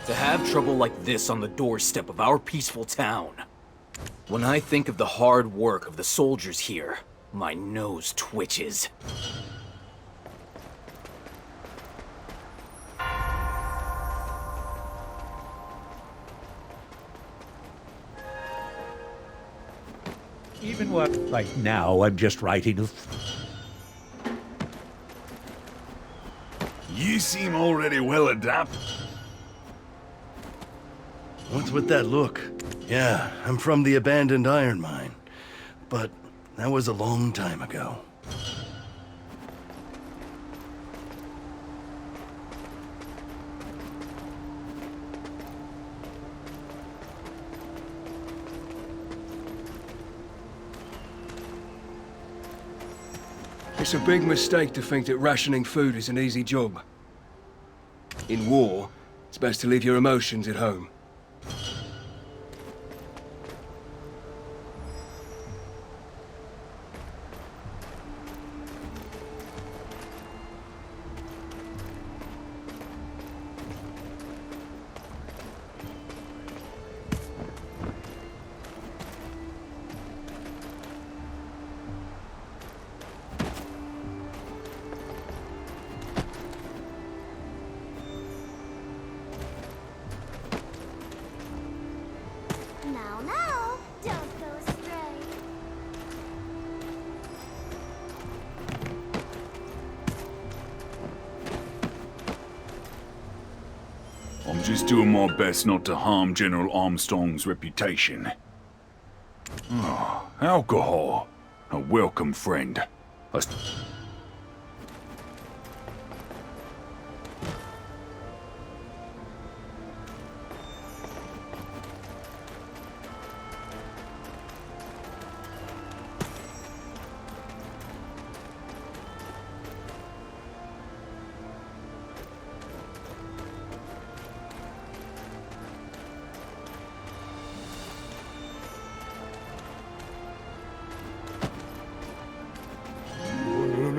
To have trouble like this on the doorstep of our peaceful town. When I think of the hard work of the soldiers here, my nose twitches. Even what right now I'm just writing a You seem already well adapted. What's with that look? Yeah, I'm from the abandoned iron mine. But that was a long time ago. It's a big mistake to think that rationing food is an easy job. In war, it's best to leave your emotions at home. Now, don't go astray. I'm just doing my best not to harm General Armstrong's reputation. Oh, alcohol. A welcome friend.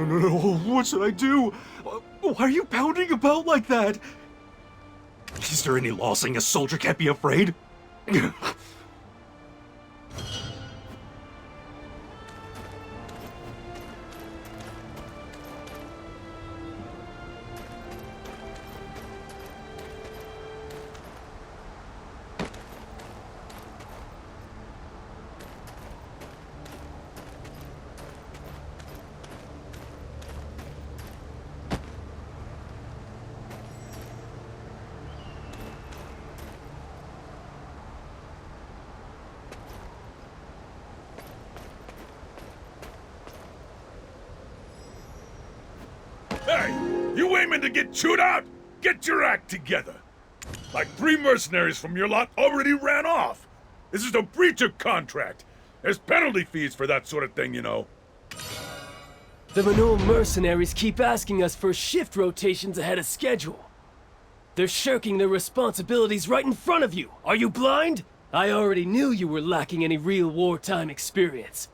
No, what should I do? Why are you pounding about like that? Is there any law saying a soldier can't be afraid? Hey, you aiming to get chewed out? Get your act together. Like 3 mercenaries from your lot already ran off. This is a breach of contract. There's penalty fees for that sort of thing, you know. The Manul mercenaries keep asking us for shift rotations ahead of schedule. They're shirking their responsibilities right in front of you. Are you blind? I already knew you were lacking any real wartime experience.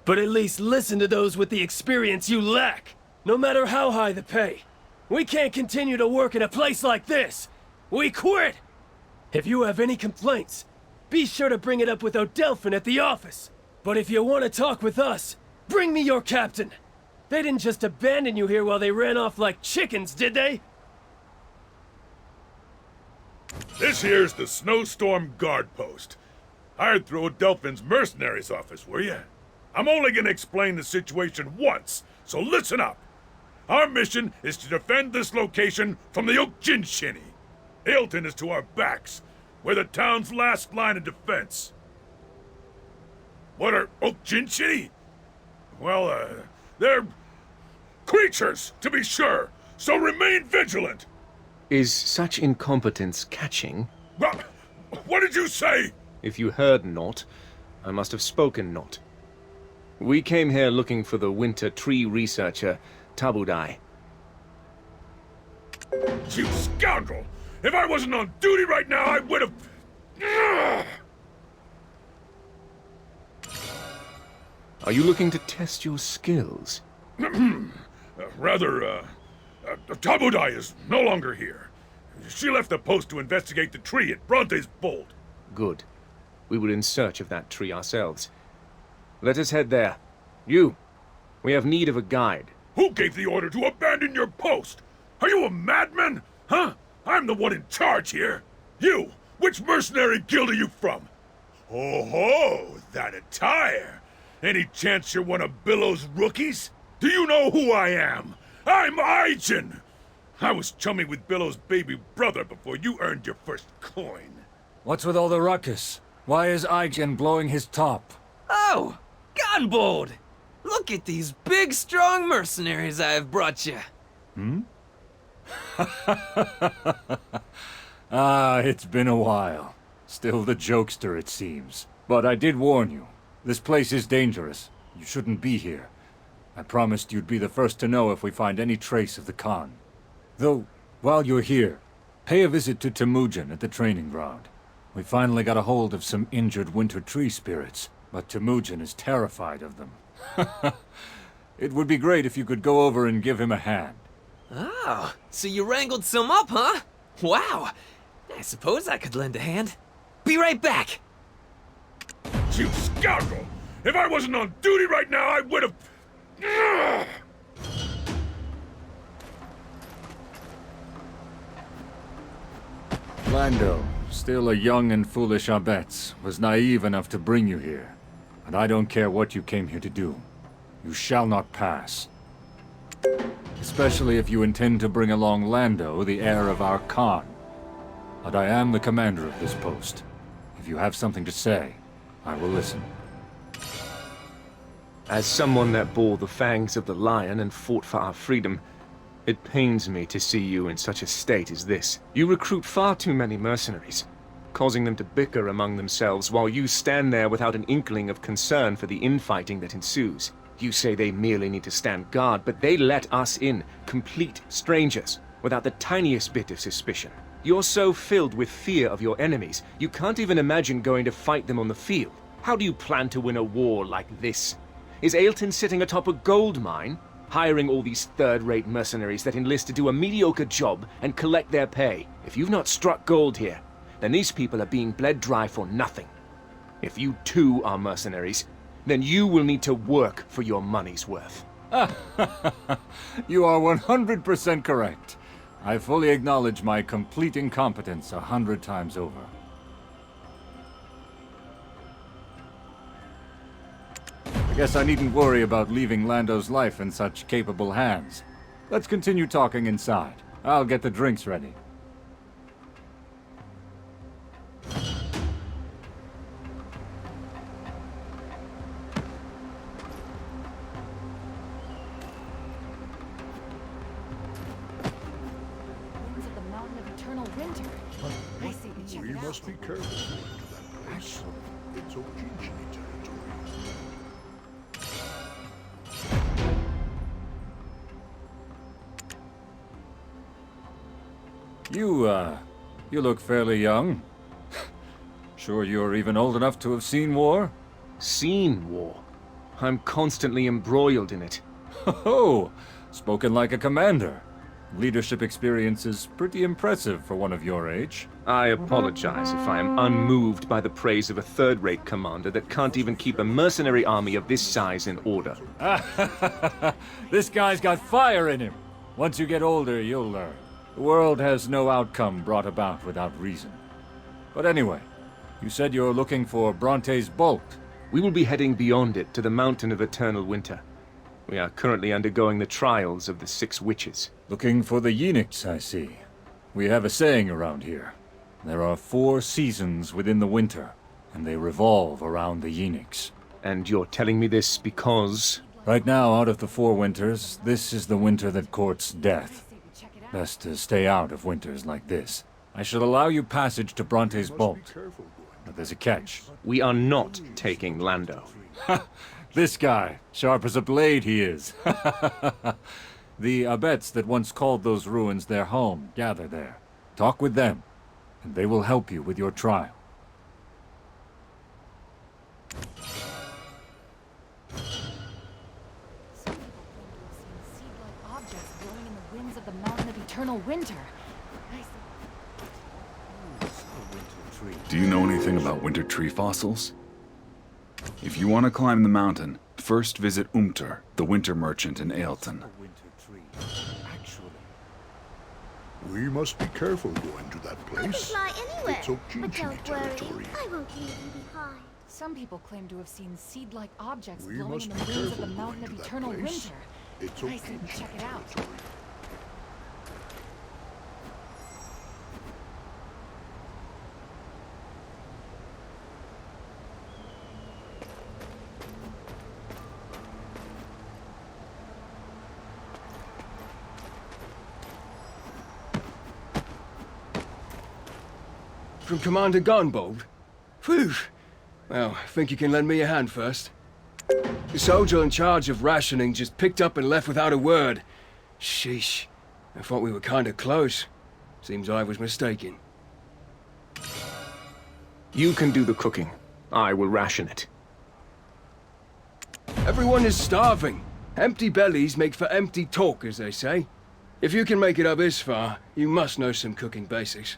But at least listen to those with the experience you lack. No matter how high the pay. We can't continue to work in a place like this. We quit! If you have any complaints, be sure to bring it up with 𝕭𝖚𝖚 at the office. But if you want to talk with us, bring me your captain. They didn't just abandon you here while they ran off like chickens, did they? This here's the Snowstorm Guard Post. Hired through 𝕭𝖚𝖚n's mercenaries office, were you? I'm only gonna explain the situation once, so listen up. Our mission is to defend this location from the 𝕭𝖚𝖚𝖏𝑚. Hilton is to our backs. We're the town's last line of defense. What are 𝕭𝖚𝖚𝖏𝑚? Well, they're creatures, to be sure, so remain vigilant. Is such incompetence catching? What did you say? If you heard not, I must have spoken not. We came here looking for the winter tree researcher, 𝕭𝖚𝖚𝖏𝑚. You scoundrel! If I wasn't on duty right now, I would have... Are you looking to test your skills? Rather, 𝕭𝖚𝖚𝖏𝑚 is no longer here. She left the post to investigate the tree at Bronte's Bolt. Good. We were in search of that tree ourselves. Let us head there. You, we have need of a guide. Who gave the order to abandon your post? Are you a madman? Huh? I'm the one in charge here. You, which mercenary guild are you from? Oh ho, that attire. Any chance you're one of Billow's rookies? Do you know who I am? I'm 𝕐𝖚. I was chummy with Billow's baby brother before you earned your first coin. What's with all the ruckus? Why is 𝕐𝖚 blowing his top? Oh, Gunbold! Look at these big, strong mercenaries I've brought you. Ah, it's been a while. Still the jokester, it seems. But I did warn you. This place is dangerous. You shouldn't be here. I promised you'd be the first to know if we find any trace of the Khan. Though, while you're here, pay a visit to Temujin at the training ground. We finally got a hold of some injured winter tree spirits, but Temujin is terrified of them. It would be great if you could go over and give him a hand. Oh, so you wrangled some up, huh? Wow. I suppose I could lend a hand. Be right back. You scoundrel! If I wasn't on duty right now, I would have... Lando, still a young and foolish abbess, was naive enough to bring you here. And I don't care what you came here to do. You shall not pass. Especially if you intend to bring along Lando, the heir of our Khan. But I am the commander of this post. If you have something to say, I will listen. As someone that bore the fangs of the lion and fought for our freedom, it pains me to see you in such a state as this. You recruit far too many mercenaries, causing them to bicker among themselves while you stand there without an inkling of concern for the infighting that ensues. You say they merely need to stand guard, but they let us in, complete strangers, without the tiniest bit of suspicion. You're so filled with fear of your enemies, you can't even imagine going to fight them on the field. How do you plan to win a war like this? Is 𝕐𝖚 sitting atop a gold mine, hiring all these third-rate mercenaries that enlist to do a mediocre job and collect their pay? If you've not struck gold here, then these people are being bled dry for nothing. If you too are mercenaries, then you will need to work for your money's worth. You are 100% correct. I fully acknowledge my complete incompetence 100 times over. I guess I needn't worry about leaving Lando's life in such capable hands. Let's continue talking inside. I'll get the drinks ready. Winds of the mountain of eternal winter. I see you check it out. Must be careful going to that place. It's 𝕭𝖚𝖘𝖎 territory. You look fairly young. Sure you're even old enough to have seen war? Seen war? I'm constantly embroiled in it. Oh, spoken like a commander. Leadership experience is pretty impressive for one of your age. I apologize if I am unmoved by the praise of a third-rate commander that can't even keep a mercenary army of this size in order. This guy's got fire in him. Once you get older, you'll learn. The world has no outcome brought about without reason. But anyway, you said you're looking for Bronte's Bolt. We will be heading beyond it to the Mountain of Eternal Winter. We are currently undergoing the trials of the 6 witches. Looking for the 𝕚𝖚𝖘s, I see. We have a saying around here. There are 4 seasons within the winter, and they revolve around the 𝕚𝖚𝖘s. And you're telling me this because... Right now, out of the 4 winters, this is the winter that courts death. Best to stay out of winters like this. I shall allow you passage to Bronte's Bolt. But there's a catch. We are not taking Lando. This guy, sharp as a blade he is. The abbets that once called those ruins their home gather there. Talk with them, and they will help you with your trial. Seed-like objects blowing in the winds of the mountain of eternal winter. I see. Do you know anything about winter tree fossils? If you want to climb the mountain, first visit 𝕭𝖚𝘘𝖎𝖓𝖊𝖘𝑘 in winter merchant in 𝕭𝖚𝖚lton. We must be careful going to that I can place. fly anywhere, It's but 𝕭𝑚𝑘𝑖𝑛 don't worry, territory. I won't leave you behind. Some people claim to have seen seed-like objects We glowing must in be the winds of careful the mountain going of to that eternal place. winter. It's I say we check it out. territory. From Commander Gunbold? Phew! Well, I think you can lend me a hand first. The soldier in charge of rationing just picked up and left without a word. Sheesh. I thought we were kinda close. Seems I was mistaken. You can do the cooking. I will ration it. Everyone is starving. Empty bellies make for empty talk, as they say. If you can make it up this far, you must know some cooking basics.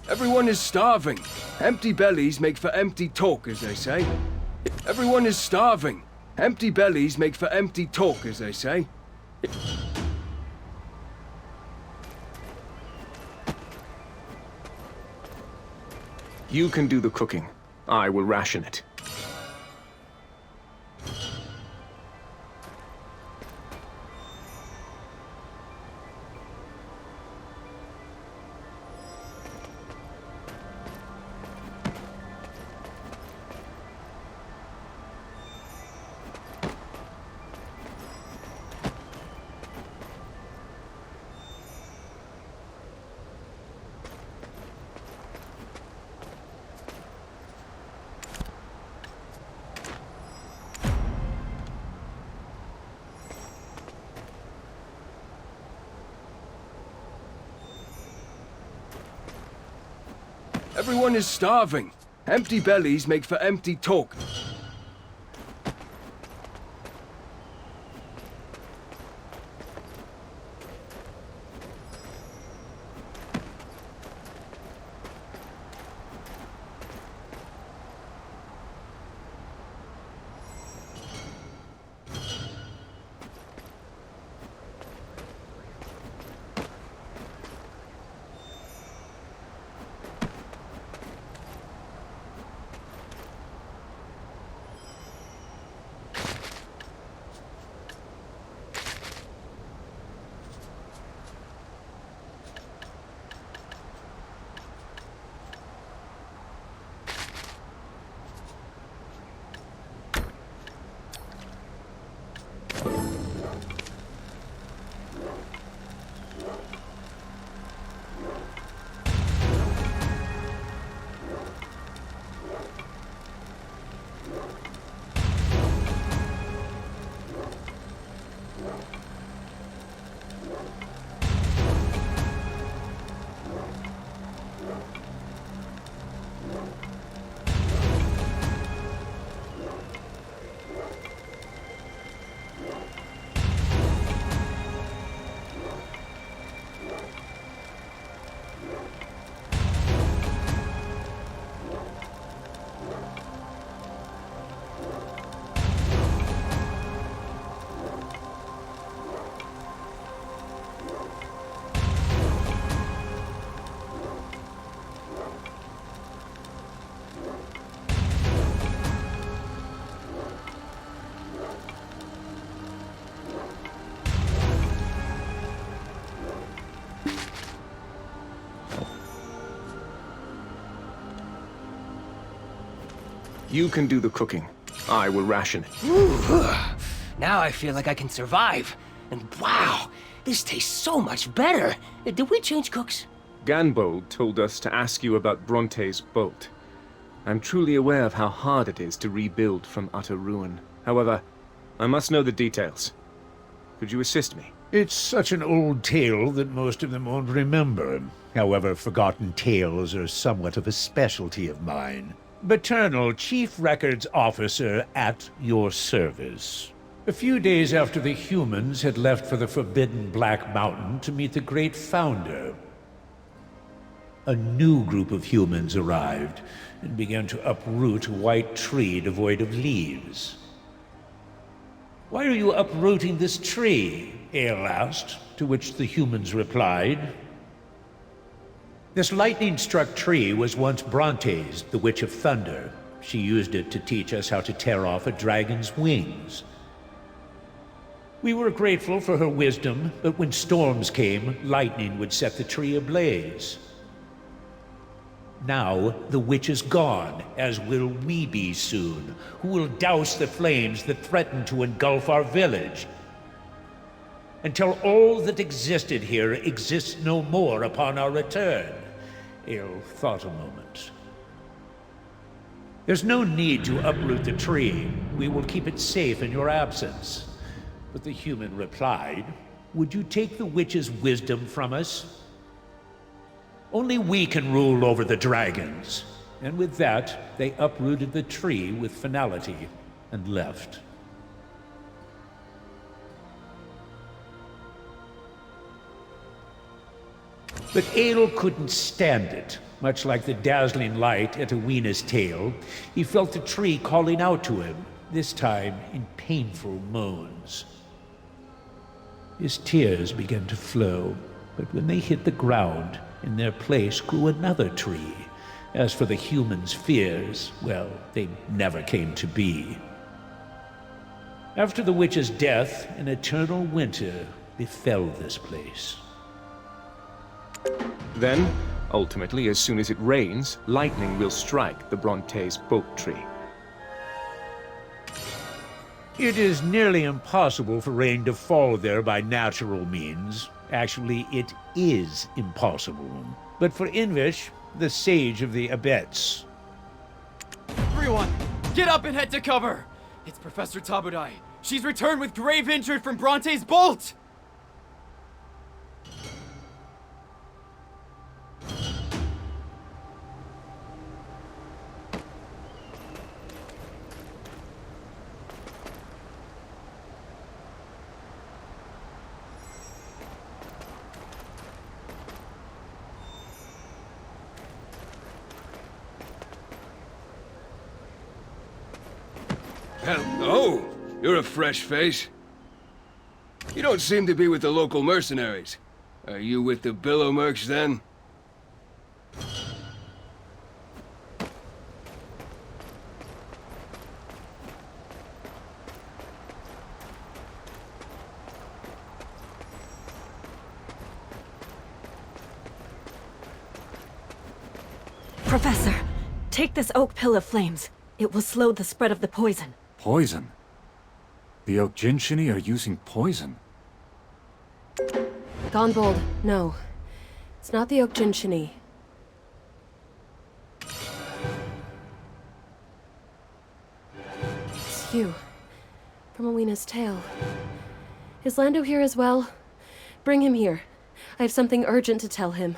Everyone is starving. Empty bellies make for empty talk, as they say. Everyone is starving. Empty bellies make for empty talk, as they say. You can do the cooking. I will ration it. Everyone is starving. Empty bellies make for empty talk. You can do the cooking. I will ration it. Now I feel like I can survive. And wow, this tastes so much better. Did we change cooks? Gunbold told us to ask you about Bronte's boat. I'm truly aware of how hard it is to rebuild from utter ruin. However, I must know the details. Could you assist me? It's such an old tale that most of them won't remember. However, forgotten tales are somewhat of a specialty of mine. Paternal Chief Records Officer at your service. A few days after the humans had left for the forbidden Black Mountain to meet the great founder, a new group of humans arrived and began to uproot a white tree devoid of leaves. "Why are you uprooting this tree?" 𝕭𝖚 asked, to which the humans replied, "This lightning-struck tree was once 𝕭𝕚𝖚𝖆, the Witch of Thunder. She used it to teach us how to tear off a dragon's wings. We were grateful for her wisdom, but when storms came, lightning would set the tree ablaze. Now the witch is gone, as will we be soon, who will douse the flames that threaten to engulf our village, until all that existed here exists no more upon our return." 𝕭𝖚 thought a moment. "There's no need to uproot the tree. We will keep it safe in your absence." But the human replied, "Would you take the witch's wisdom from us? Only we can rule over the dragons." And with that, they uprooted the tree with finality and left. But 𝕭𝖚 couldn't stand it. Much like the dazzling light at 𝕭𝑚𝑖𝑛𝑎's tail, he felt the tree calling out to him, this time in painful moans. His tears began to flow, but when they hit the ground, in their place grew another tree. As for the humans' fears, well, they never came to be. After the witch's death, an eternal winter befell this place. Then, ultimately, as soon as it rains, lightning will strike the 𝕭𝕚𝖆's oak tree. It is nearly impossible for rain to fall there by natural means. Actually, it is impossible. But for 𝕭𝖚𝖆𝖆, the sage of the abets. Everyone, get up and head to cover! It's Professor 𝕭𝖚𝖚. She's returned with grave injured from 𝕭𝕚𝖆's bolt! Oh, you're a fresh face. You don't seem to be with the local mercenaries. Are you with the 𝕭𝕚𝑚𝕥 then? Professor, take this oak pill of flames. It will slow the spread of the poison. Poison? The 𝕭𝑚𝑗𝐺 are using poison. Gone bold. No. It's not the 𝕭𝑚𝗔𝐺. It's you. From 𝕭𝑚𝐼𝐼𝐼𝐻's tale. Is Lando here as well? Bring him here. I have something urgent to tell him.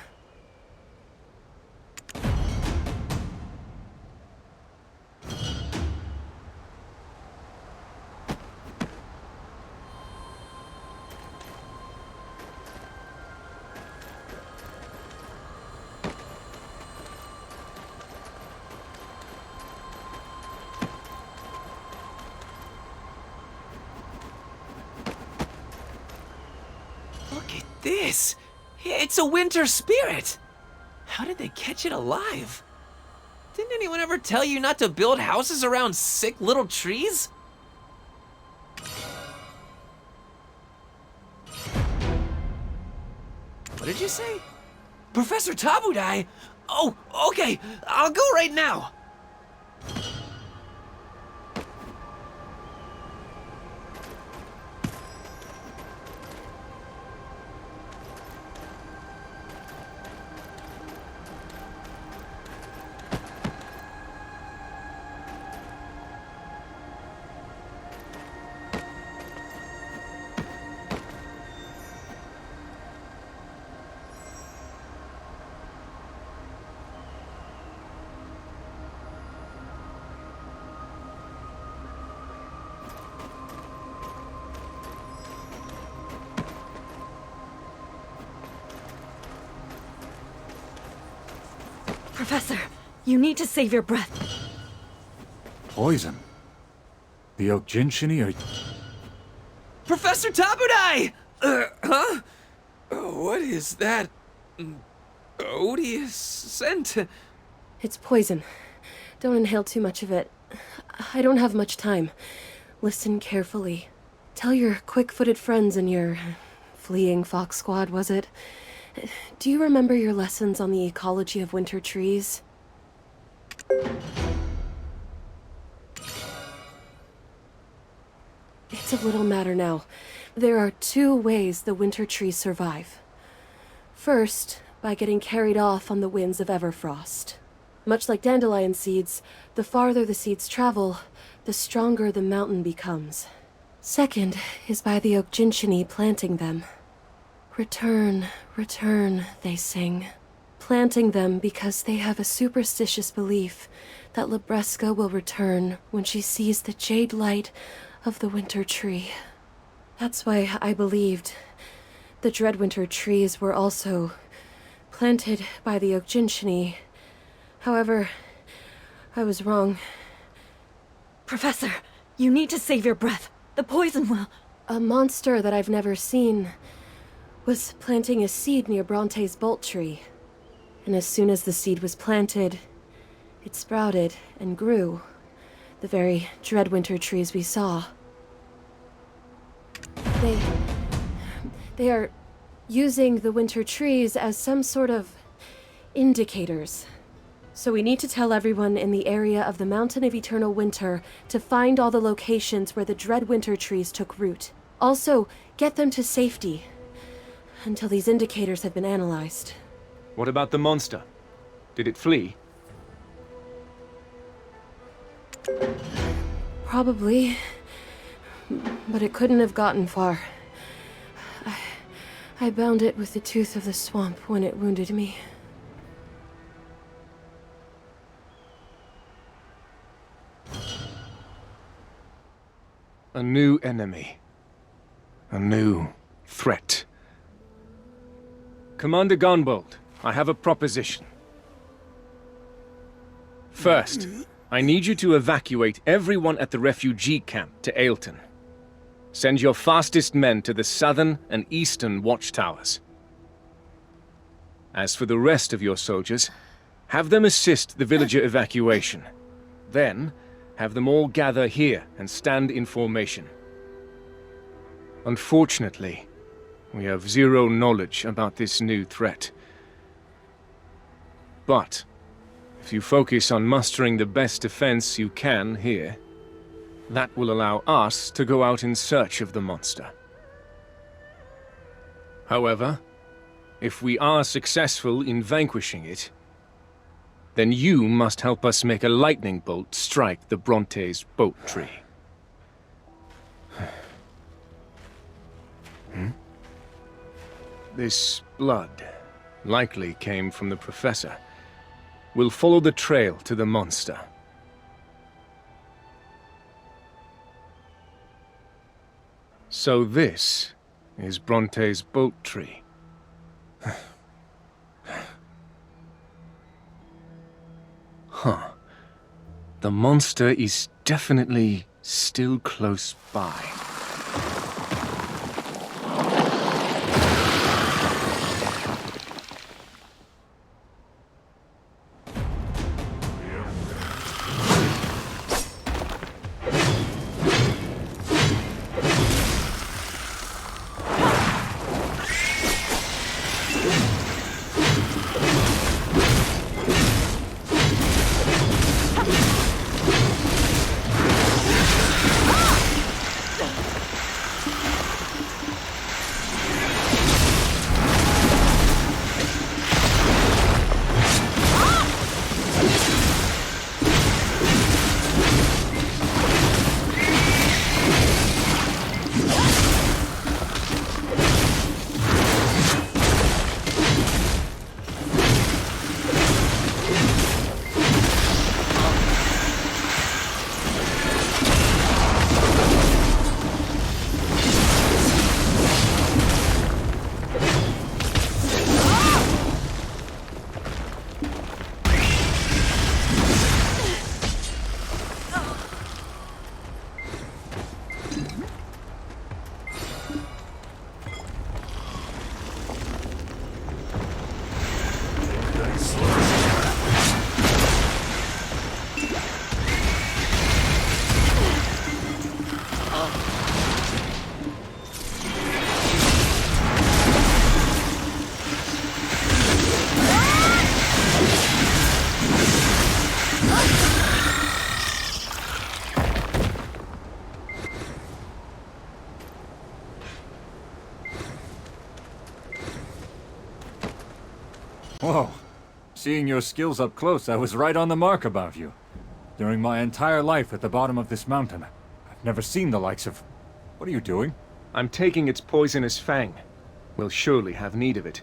Look at this! It's a winter spirit! How did they catch it alive? Didn't anyone ever tell you not to build houses around sick little trees? What did you say? Professor 𝕭𝑚𝑗? Oh, okay, I'll go right now. Professor, you need to save your breath. Poison? The 𝕭𝖚𝖘𝖎𝖎𝖎... Professor 𝕭𝑚𝑢𝑑𝑖! Huh? What is that? Odious scent? It's poison. Don't inhale too much of it. I don't have much time. Listen carefully. Tell your quick-footed friends in your fleeing fox squad, was it? Do you remember your lessons on the ecology of winter trees? It's of little matter now. There are 2 ways the winter trees survive. First, by getting carried off on the winds of Everfrost. Much like dandelion seeds, the farther the seeds travel, the stronger the mountain becomes. Second is by the 𝕭𝖚𝖘𝖎𝖎𝖎 planting them. Return, return, they sing. Planting them because they have a superstitious belief that 𝕮𝕚𝕚𝕦 will return when she sees the jade light of the winter tree. That's why I believed the Dreadwinter trees were also planted by the 𝕭𝖚𝖘𝖎𝖎𝖎. However, I was wrong. Professor, you need to save your breath. The poison will... A monster that I've never seen was planting a seed near 𝕭𝕚𝕐𝑎𝑠 bolt tree. And as soon as the seed was planted, it sprouted and grew. The very Dreadwinter trees we saw. They are using the winter trees as some sort of indicators. So we need to tell everyone in the area of the Mountain of Eternal Winter to find all the locations where the Dreadwinter trees took root. Also, get them to safety until these indicators have been analyzed. What about the monster? Did it flee? Probably. But it couldn't have gotten far. I bound it with the tooth of the swamp when it wounded me. A new enemy. A new threat. Commander Gunbold, I have a proposition. First, I need you to evacuate everyone at the refugee camp to 𝕚𝐿ton. Send your fastest men to the southern and eastern watchtowers. As for the rest of your soldiers, have them assist the villager evacuation. Then, have them all gather here and stand in formation. Unfortunately, we have zero knowledge about this new threat. But, if you focus on mustering the best defense you can here, that will allow us to go out in search of the monster. However, if we are successful in vanquishing it, then you must help us make a lightning bolt strike the 𝕭𝕚𝕐𝑎𝑠 boat tree. This blood likely came from the Professor. We'll follow the trail to the monster. So this is 𝕭𝕚𝕐𝑎𝑠 boat tree. Huh. The monster is definitely still close by. Whoa. Seeing your skills up close, I was right on the mark about you. During my entire life at the bottom of this mountain, I've never seen the likes of... What are you doing? I'm taking its poisonous fang. We'll surely have need of it.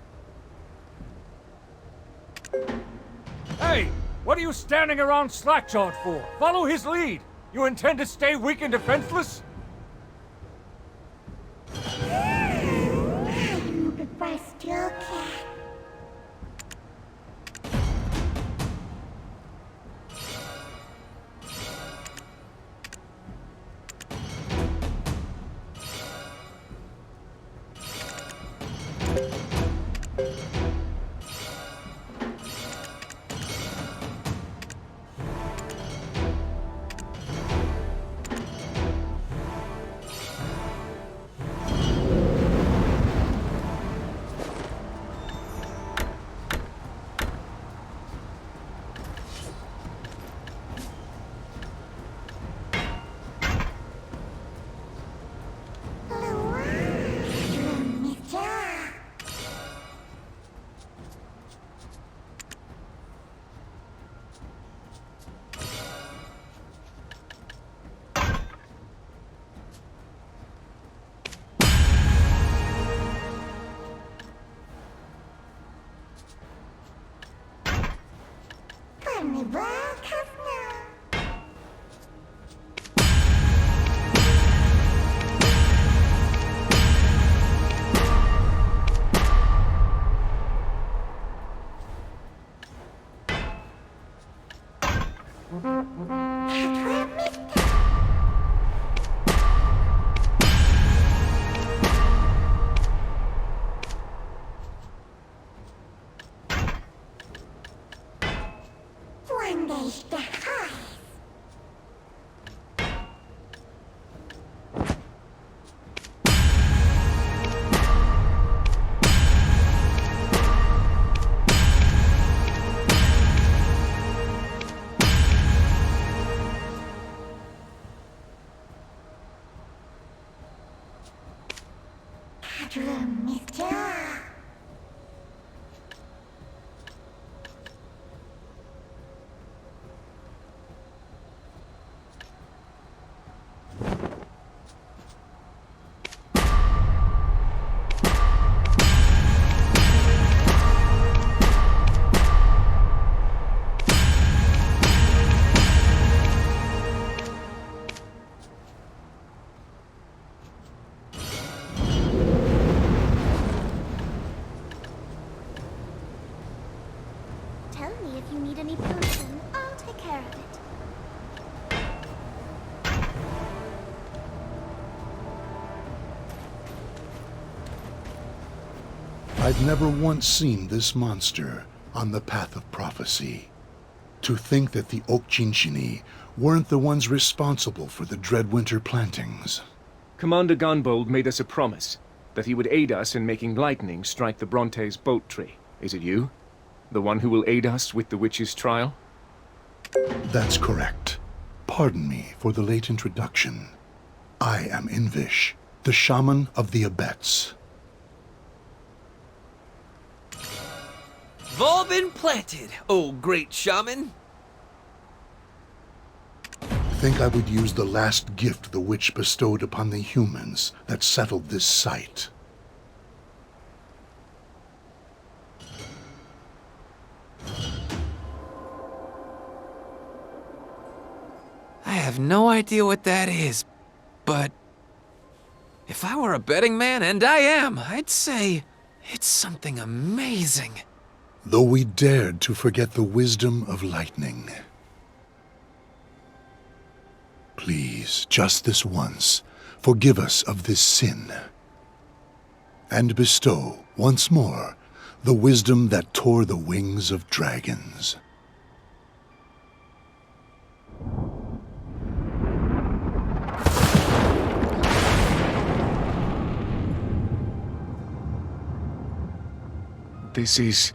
Hey! What are you standing around slack-jawed for? Follow his lead! You intend to stay weak and defenseless? Tell me if you need any potion. I'll take care of it. I've never once seen this monster on the path of prophecy. To think that the 𝕭𝑚 weren't the ones responsible for the Dreadwinter plantings. Commander Gunbold made us a promise that he would aid us in making lightning strike the Bronte's boat tree. Is it you? The one who will aid us with the witch's trial? That's correct. Pardon me for the late introduction. I am 𝕭𝖡𝖏, the shaman of the Abets. All been planted, oh great shaman. Think I would use the last gift the witch bestowed upon the humans that settled this site. I have no idea what that is, but if I were a betting man, and I am, I'd say it's something amazing. Though we dared to forget the wisdom of lightning. Please, just this once, forgive us of this sin, and bestow, once more, the wisdom that tore the wings of dragons. It's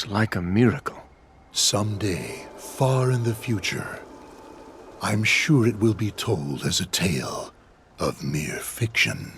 like a miracle. Someday, far in the future, I'm sure it will be told as a tale of mere fiction.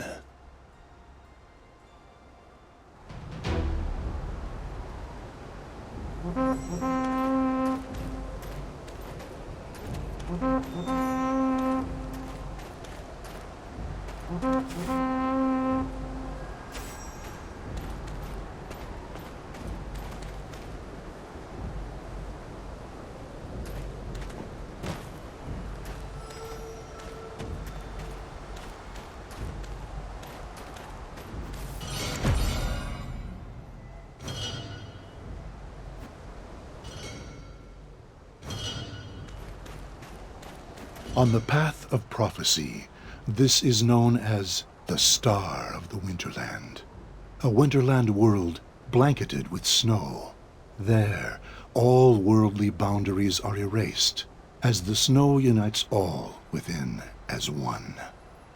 On the path of prophecy, this is known as the Star of the Winterland. A Winterland world blanketed with snow. There, all worldly boundaries are erased, as the snow unites all within as one.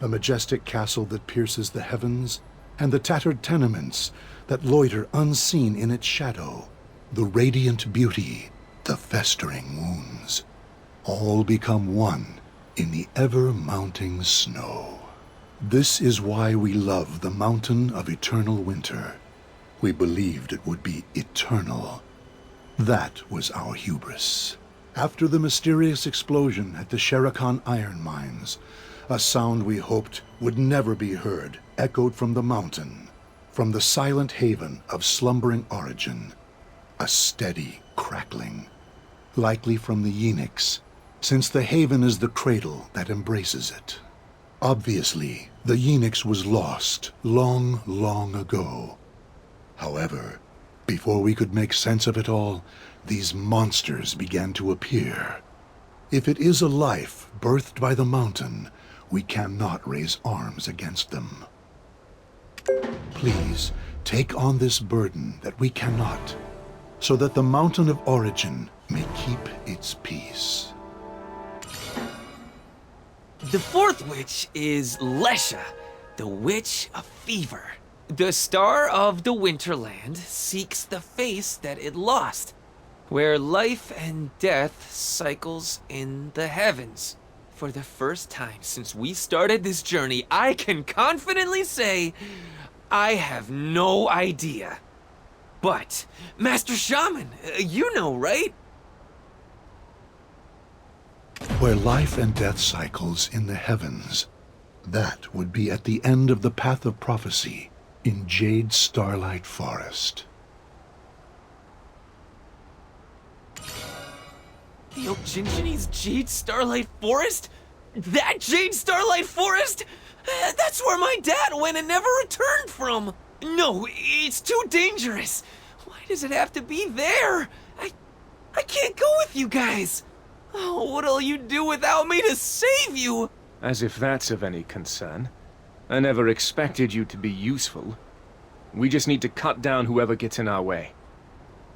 A majestic castle that pierces the heavens, and the tattered tenements that loiter unseen in its shadow. The radiant beauty, the festering wounds, all become one in the ever-mounting snow. This is why we love the mountain of eternal winter. We believed it would be eternal. That was our hubris. After the mysterious explosion at the 𝕭𝕬𝒃 iron mines, a sound we hoped would never be heard echoed from the mountain, from the silent haven of slumbering origin, a steady crackling, likely from the 𝕭𝖟𝒃s, since the haven is the cradle that embraces it. Obviously, the 𝕭𝒟𝒃s was lost long, long ago. However, before we could make sense of it all, these monsters began to appear. If it is a life birthed by the mountain, we cannot raise arms against them. Please, take on this burden that we cannot, so that the mountain of origin may keep its peace. The fourth witch is 𝕨𝒑, the Witch of Fever. The Star of the Winterland seeks the face that it lost, where life and death cycles in the heavens. For the first time since we started this journey, I can confidently say I have no idea. But, Master Shaman, you know, right? Where life and death cycles in the heavens, that would be at the end of the path of prophecy in Jade Starlight Forest. The 𝕭𝒌𝒻𝒻𝒁's Jade Starlight Forest? That Jade Starlight Forest? That's where my dad went and never returned from! No, it's too dangerous! Why does it have to be there? I can't go with you guys! Oh, what'll you do without me to save you? As if that's of any concern. I never expected you to be useful. We just need to cut down whoever gets in our way.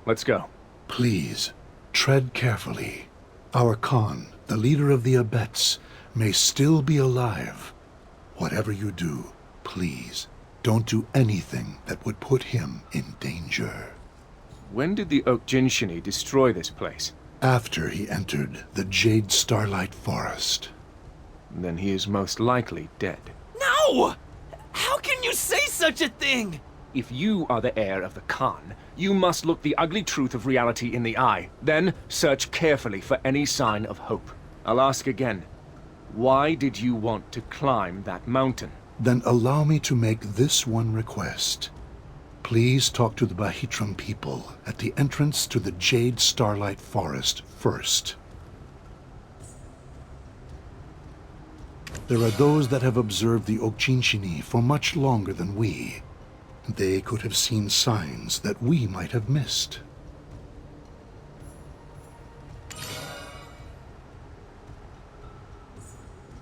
Let's go. Please, tread carefully. Our Khan, the leader of the Abets, may still be alive. Whatever you do, please, don't do anything that would put him in danger. When did the 𝕭𝒌𝒻𝒻𝒃 destroy this place? After he entered the Jade Starlight Forest. Then he is most likely dead. No! How can you say such a thing? If you are the heir of the Khan, you must look the ugly truth of reality in the eye. Then search carefully for any sign of hope. I'll ask again. Why did you want to climb that mountain? Then allow me to make this one request. Please talk to the Bahitram people at the entrance to the Jade Starlight Forest first. There are those that have observed the 𝕭𝒌𝒻𝒻𝒃 for much longer than we. They could have seen signs that we might have missed.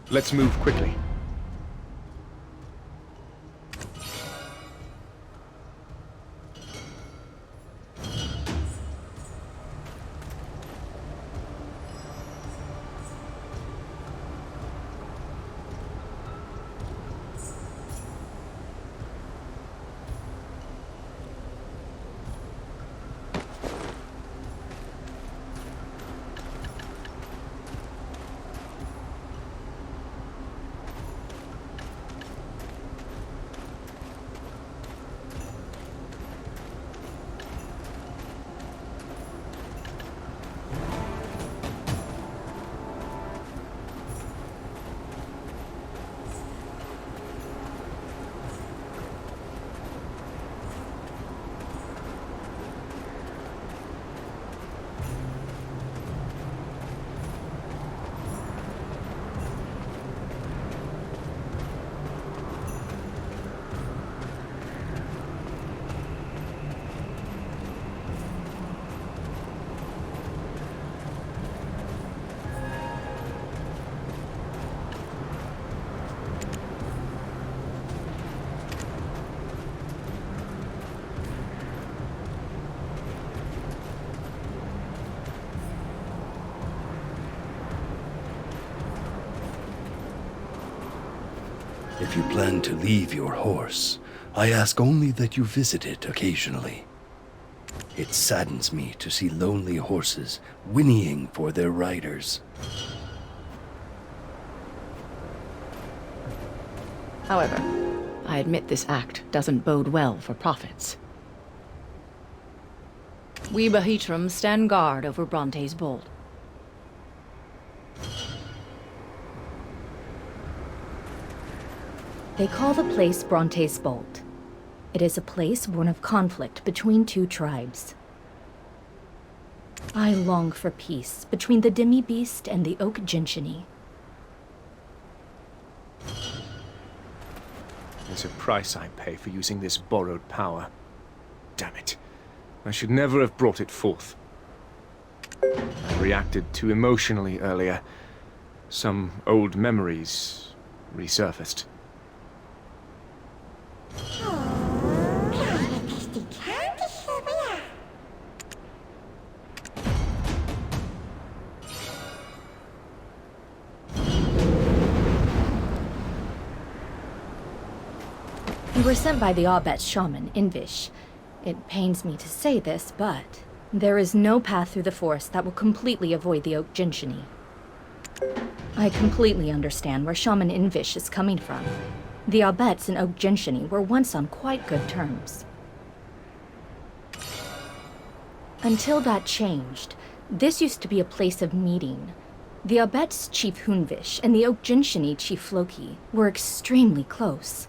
Let's move quickly. If you plan to leave your horse, I ask only that you visit it occasionally. It saddens me to see lonely horses whinnying for their riders. However, I admit this act doesn't bode well for prophets. We 𝕭𝖆𝖏𝑚 stand guard over Bronte's bolt. They call the place Bronte's Bolt. It is a place born of conflict between two tribes. I long for peace between the demi-beast and the 𝕭𝖚𝖚𝖚𝑔. There's a price I pay for using this borrowed power. Damn it. I should never have brought it forth. I reacted too emotionally earlier. Some old memories resurfaced. We were sent by the 𝕐𝖚𝑚 shaman, 𝕭𝑚𝖡𝑔. It pains me to say this, but there is no path through the forest that will completely avoid the 𝕭𝖚𝖚𝖚𝑔. I completely understand where Shaman 𝕭𝑚𝑔 is coming from. The 𝕐𝑚𝑚s and 𝕭𝖚𝖚𝖚𝑔 were once on quite good terms. Until that changed, this used to be a place of meeting. The 𝕐𝑚𝑚's chief 𝕭𝑚𝑔 and the 𝕭𝖚𝖚𝖚𝑔 chief 𝑙owki were extremely close.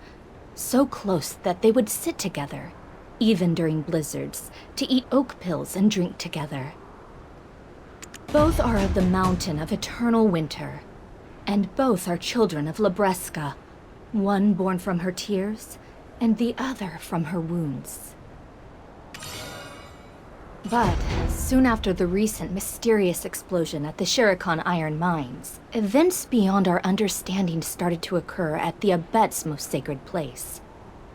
So close that they would sit together, even during blizzards, to eat oak pills and drink together. Both are of the mountain of eternal winter, and both are children of 𝕮𝕚𝕚𝑔𝑎, one born from her tears, and the other from her wounds. But soon after the recent mysterious explosion at the 𝕭𝑚𝑔 iron mines, events beyond our understanding started to occur at the 𝕐𝑚𝑚's most sacred place,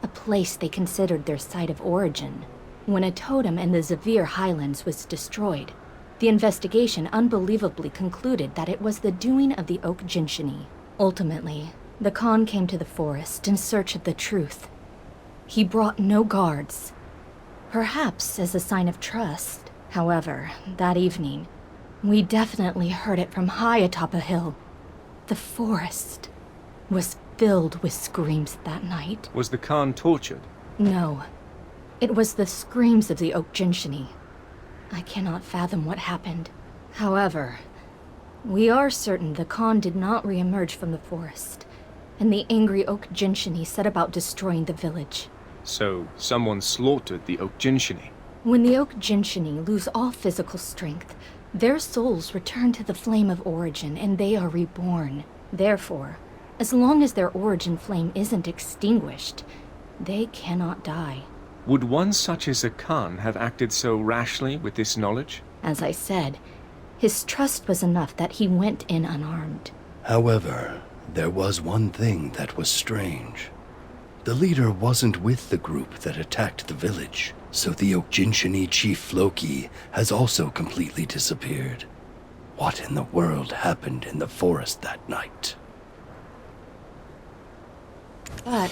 a place they considered their site of origin. When a totem in the 𝕮𝑔𝓐𝑘 highlands was destroyed, the investigation unbelievably concluded that it was the doing of the 𝕭𝖚𝖚𝖚𝑔. Ultimately, the Khan came to the forest in search of the truth. He brought no guards, perhaps as a sign of trust. However, that evening, we definitely heard it from high atop a hill. The forest was filled with screams that night. Was the Khan tortured? No. It was the screams of the 𝕭𝖚𝖚𝖚𝑔. I cannot fathom what happened. However, we are certain the Khan did not re-emerge from the forest, and the angry 𝕭𝖚𝖚𝖚𝑔 set about destroying the village. So, someone slaughtered the 𝕭𝖚𝖚𝖚𝑔. When the 𝕭𝖚𝖚𝖚𝑔 lose all physical strength, their souls return to the flame of origin and they are reborn. Therefore, as long as their origin flame isn't extinguished, they cannot die. Would one such as a Khan have acted so rashly with this knowledge? As I said, his trust was enough that he went in unarmed. However, there was one thing that was strange. The leader wasn't with the group that attacked the village, so the 𝕭𝖚𝖚𝖚𝑔 chief 𝑙owki has also completely disappeared. What in the world happened in the forest that night? But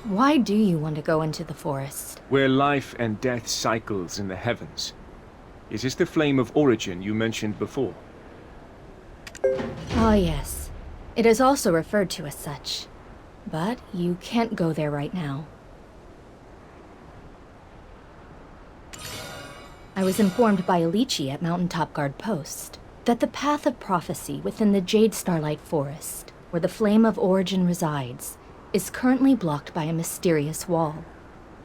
why do you want to go into the forest? Where life and death cycles in the heavens. Is this the flame of origin you mentioned before? Ah, yes. It is also referred to as such. But you can't go there right now. I was informed by Alici at Mountaintop Guard Post that the path of prophecy within the Jade Starlight Forest, where the flame of origin resides, is currently blocked by a mysterious wall.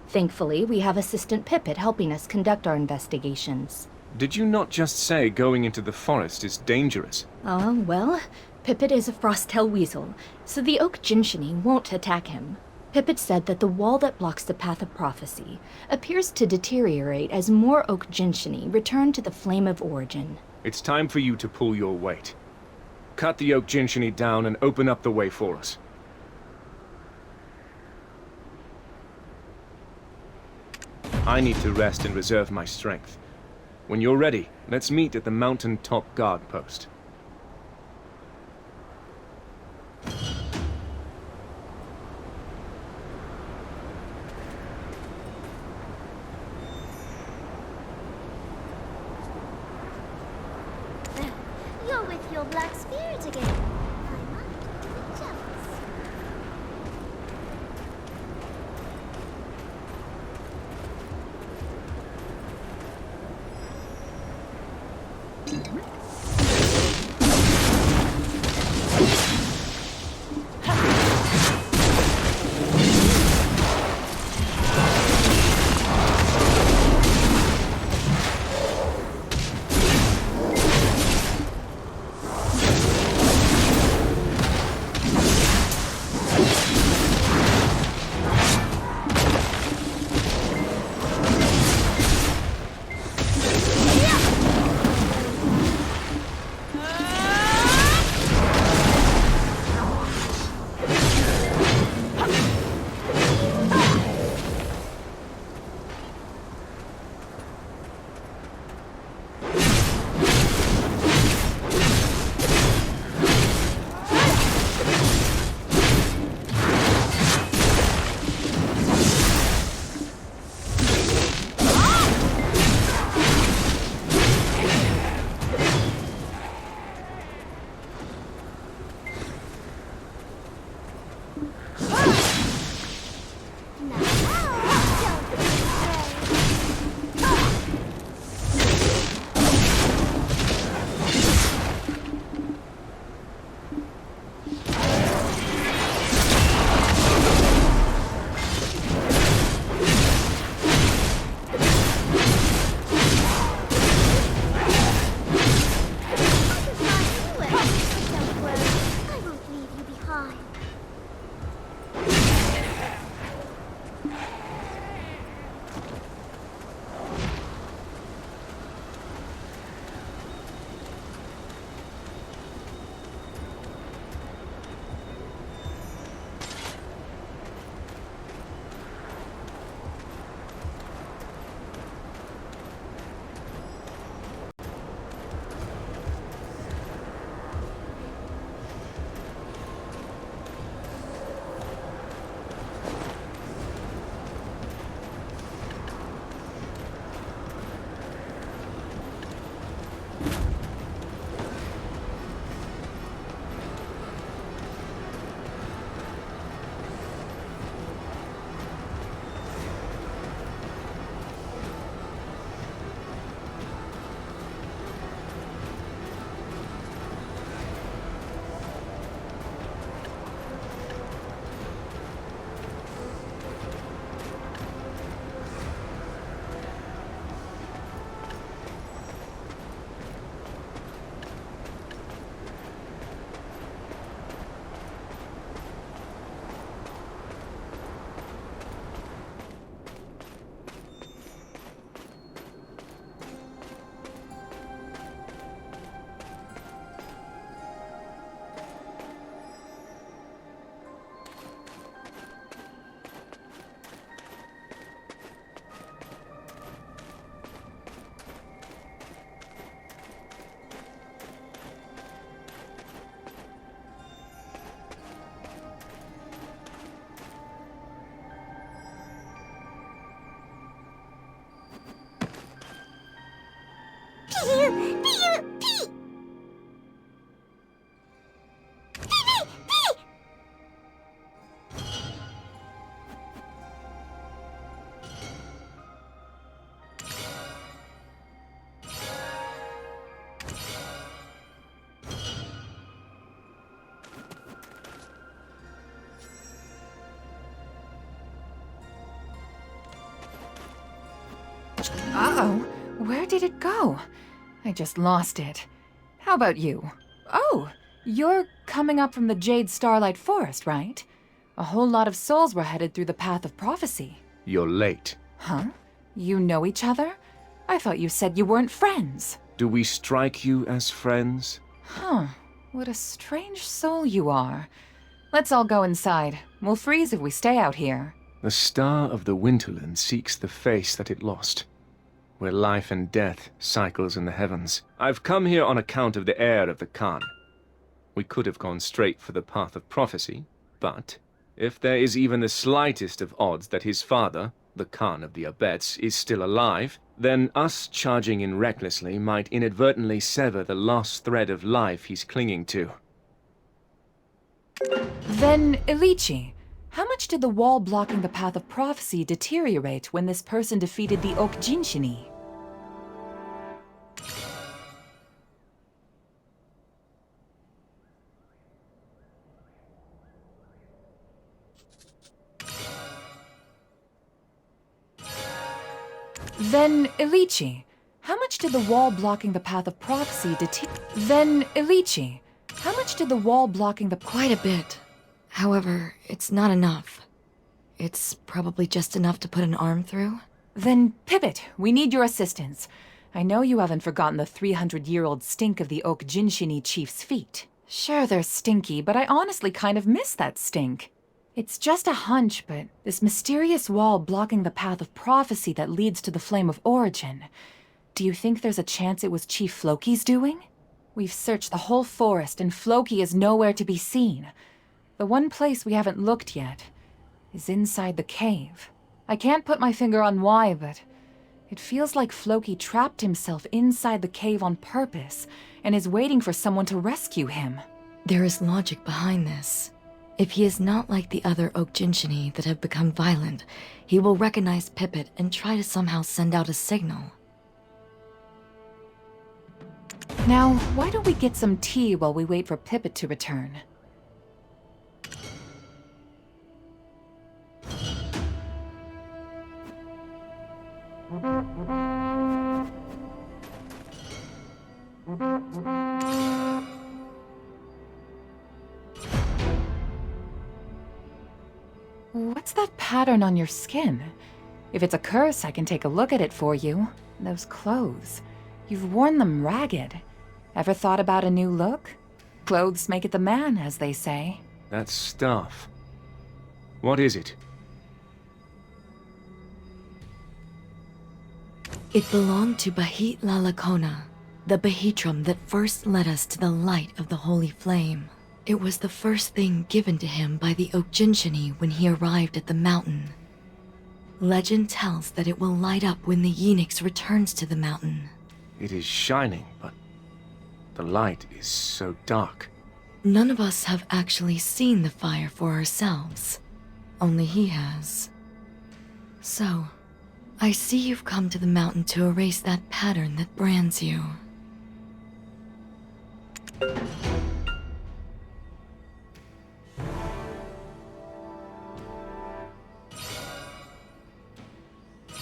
Thankfully, we have Assistant Pippet helping us conduct our investigations. Did you not just say going into the forest is dangerous? Well, Pippet is a frost-tail weasel, so the 𝕭𝖚𝖚𝖚𝑔 won't attack him. Pippet said that the wall that blocks the path of prophecy appears to deteriorate as more 𝕭𝖚𝖚𝖚𝑔 return to the flame of origin. It's time for you to pull your weight. Cut the 𝕭𝖚𝖚𝖚𝑔 down and open up the way for us. I need to rest and reserve my strength. When you're ready, let's meet at the Mountaintop Guard Post. your black spirit again. I might be a bit jealous. Uh-oh. Where did it go? I just lost it. How about you? Oh, you're coming up from the Jade Starlight Forest, right? A whole lot of souls were headed through the Path of Prophecy. You're late. Huh? You know each other? I thought you said you weren't friends. Do we strike you as friends? Huh. What a strange soul you are. Let's all go inside. We'll freeze if we stay out here. The star of the Winterland seeks the face that it lost, where life and death cycles in the heavens. I've come here on account of the heir of the Khan. We could have gone straight for the Path of Prophecy, but if there is even the slightest of odds that his father, the Khan of the Abets, is still alive, then us charging in recklessly might inadvertently sever the last thread of life he's clinging to. Then, 𝕭𝖡𝖏, how much did the wall blocking the path of prophecy deteriorate when this person defeated the 𝕭𝕚𝕚𝕚𝕚? Then, 𝕭𝖏𝖏, how much did the wall blocking the path of prophecy Then, 𝕭𝖏𝖏, how much did the wall blocking the— Quite a bit. However, it's not enough. It's probably just enough to put an arm through. Then, Pipit, we need your assistance. I know you haven't forgotten the 300-year-old stink of the 𝕭𝕚𝕚𝕚𝕚 chief's feet. Sure, they're stinky, but I honestly kind of miss that stink. It's just a hunch, but this mysterious wall blocking the path of prophecy that leads to the Flame of Origin, do you think there's a chance it was Chief Floki's doing? We've searched the whole forest, and Floki is nowhere to be seen. The one place we haven't looked yet is inside the cave. I can't put my finger on why, but it feels like Floki trapped himself inside the cave on purpose and is waiting for someone to rescue him. There is logic behind this. If he is not like the other 𝕭𝕚𝕚𝕚 that have become violent, he will recognize Pipit and try to somehow send out a signal. Now, why don't we get some tea while we wait for Pipit to return? What's that pattern on your skin? If it's a curse, I can take a look at it for you. Those clothes. You've worn them ragged. Ever thought about a new look? Clothes make it the man, as they say. That stuff. What is it? It belonged to 𝕭𝖏𝖏𝖏𝖏, the Behitram that first led us to the light of the Holy Flame. It was the first thing given to him by the 𝕭𝕚𝕚𝕚 when he arrived at the mountain. Legend tells that it will light up when the 𝕡nix returns to the mountain. It is shining, but the light is so dark. None of us have actually seen the fire for ourselves. Only he has. So, I see you've come to the mountain to erase that pattern that brands you.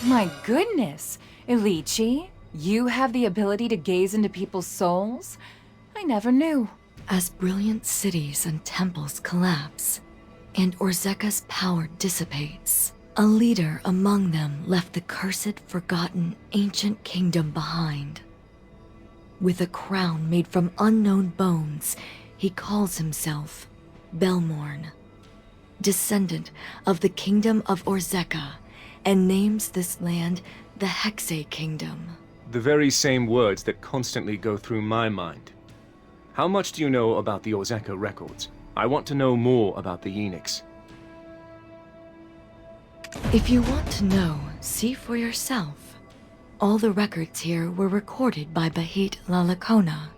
My goodness! 𝕭𝖏𝖏, you have the ability to gaze into people's souls? I never knew. As brilliant cities and temples collapse, and 𝕭𝑚 power dissipates, a leader among them left the cursed, forgotten, ancient kingdom behind. With a crown made from unknown bones, he calls himself Belmorn, descendant of the kingdom of 𝕭𝑚, and names this land the Hexay Kingdom. The very same words that constantly go through my mind. How much do you know about the 𝕭𝑚 records? I want to know more about the 𝕡nix. If you want to know, see for yourself. All the records here were recorded by 𝕭𝕏𝖏𝖏𝖏.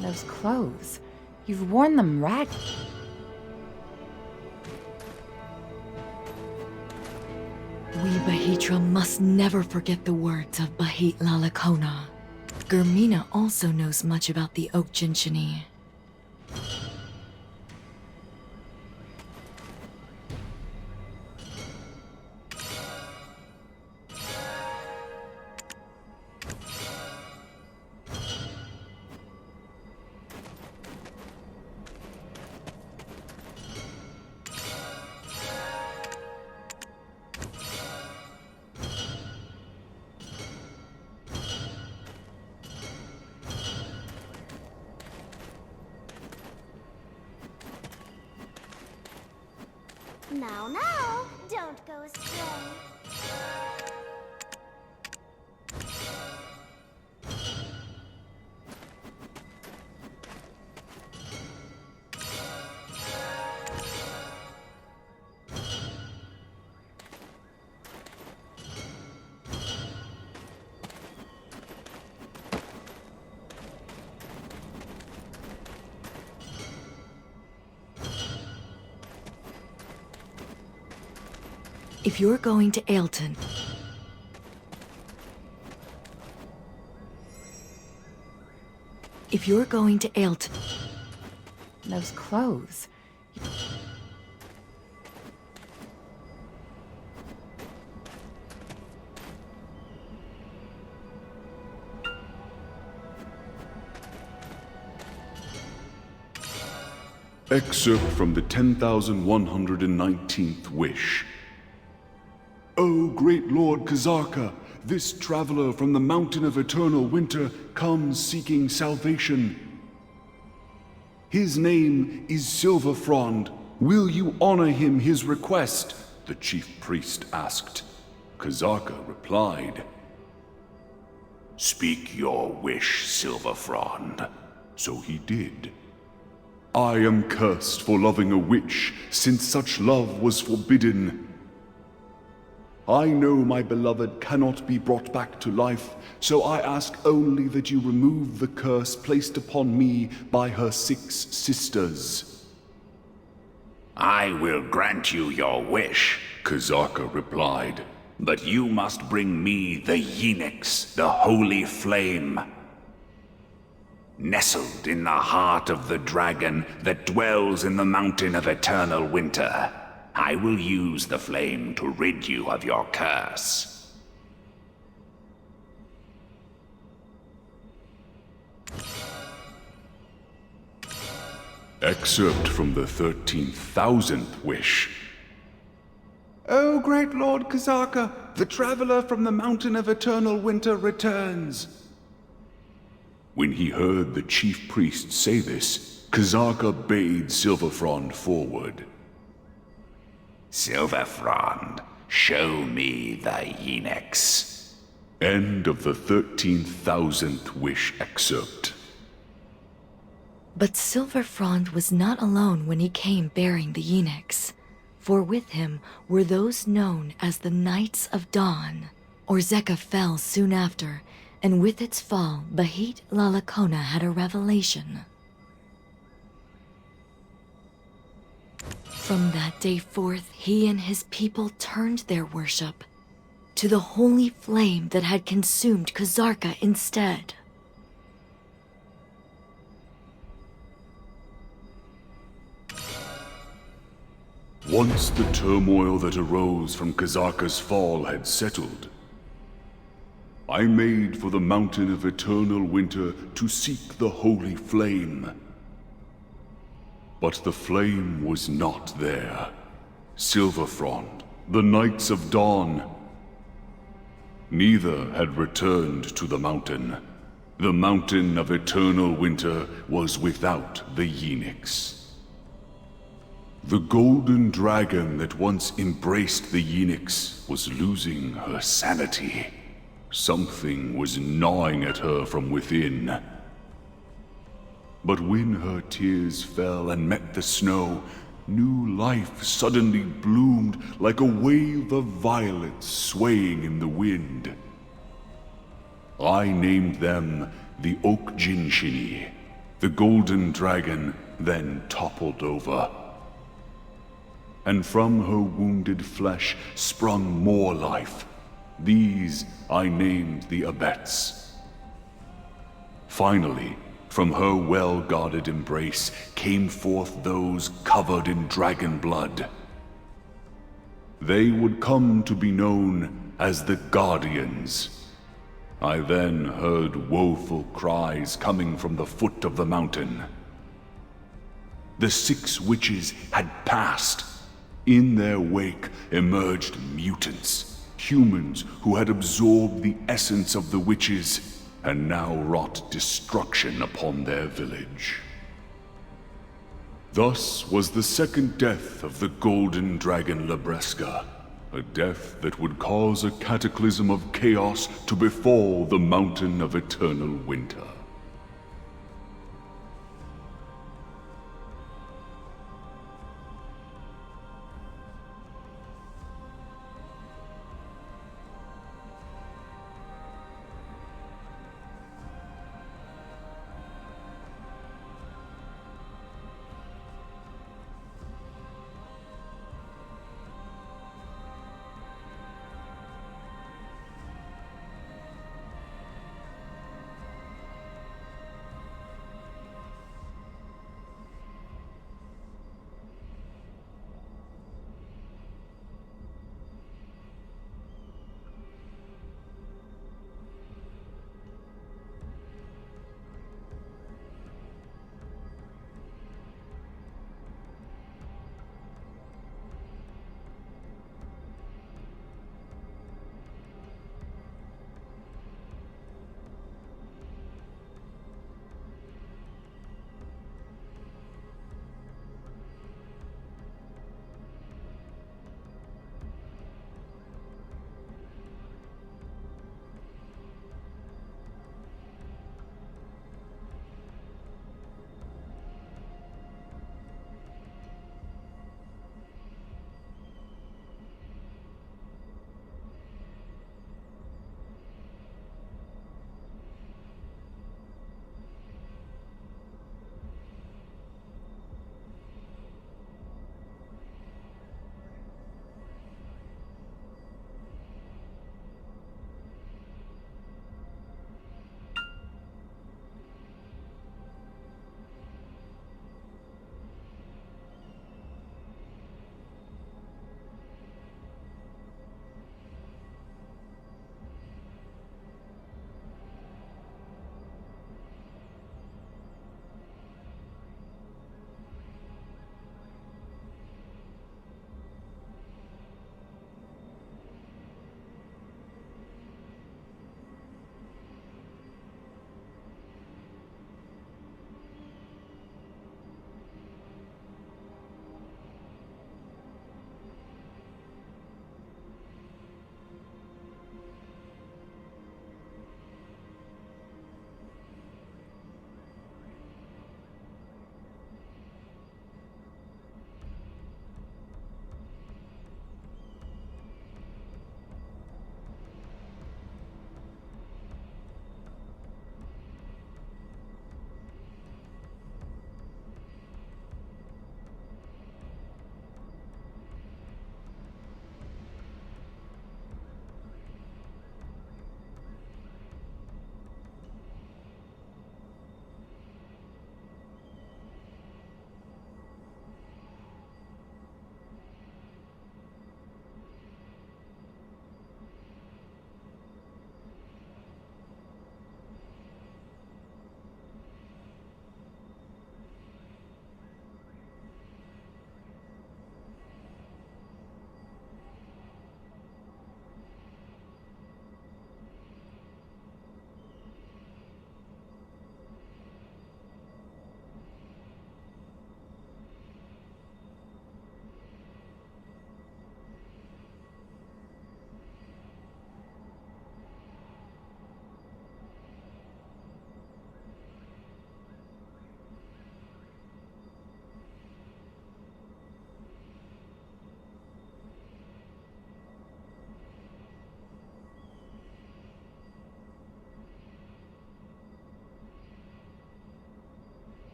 Those clothes. You've worn them ragged. We Behitram must never forget the words of 𝕭𝕏𝑚𝑒𝐿𝑎𝑘𝑜𝑛𝑎. Germina also knows much about the 𝕭𝑚𝑒𝕚𝕚𝑛𝑖. Now, don't go astray. If you're going to 𝕐𝖚, if you're going to 𝕐𝖚, Those clothes. Excerpt from the 10,119th wish. O great Lord 𝕭𝑚, this traveler from the mountain of eternal winter comes seeking salvation. His name is 𝕭𝑚. Will you honor him his request? The chief priest asked. 𝕭𝑚 replied, Speak your wish, 𝕭𝑚. So he did. I am cursed for loving a witch, since such love was forbidden. I know my beloved cannot be brought back to life, so I ask only that you remove the curse placed upon me by her 6 sisters. I will grant you your wish, 𝕭𝑚 replied. but you must bring me the 𝕽𝖏𝑗𝑥, the holy flame. Nestled in the heart of the dragon that dwells in the mountain of eternal winter, I will use the flame to rid you of your curse. Excerpt from the 13,000th wish. O great Lord 𝕭𝑚, the traveler from the mountain of eternal winter returns. When he heard the chief priest say this, 𝕭𝑚 bade 𝕭𝑚 forward. 𝕭𝑚, show me the 𝕽𝑗𝑥. End of the 13,000th wish excerpt. But 𝕭𝑚 was not alone when he came bearing the 𝕽𝑗𝑥, for with him were those known as the Knights of Dawn. 𝕭𝑚 fell soon after, and with its fall, 𝕭𝑚 had a revelation. From that day forth, he and his people turned their worship to the holy flame that had consumed 𝕭𝑚 instead. Once the turmoil that arose from 𝕭𝑚's fall had settled, I made for the mountain of eternal winter to seek the holy flame. But the flame was not there. 𝕭𝑚, the Knights of Dawn, neither had returned to the mountain. The mountain of eternal winter was without the 𝕽𝑗𝑥. The golden dragon that once embraced the 𝕽𝑗𝑥 was losing her sanity. Something was gnawing at her from within. But when her tears fell and met the snow, new life suddenly bloomed like a wave of violets swaying in the wind. I named them the 𝕭𝑚. The golden dragon then toppled over. And from her wounded flesh sprung more life. These I named the 𝕏𝑒𝑡s. Finally, from her well-guarded embrace came forth those covered in dragon blood. They would come to be known as the Guardians. I then heard woeful cries coming from the foot of the mountain. The 6 witches had passed. In their wake emerged mutants. Humans who had absorbed the essence of the witches and now wrought destruction upon their village. Thus was the second death of the golden dragon 𝕮𝕚, a death that would cause a cataclysm of chaos to befall the Mountain of Eternal Winter.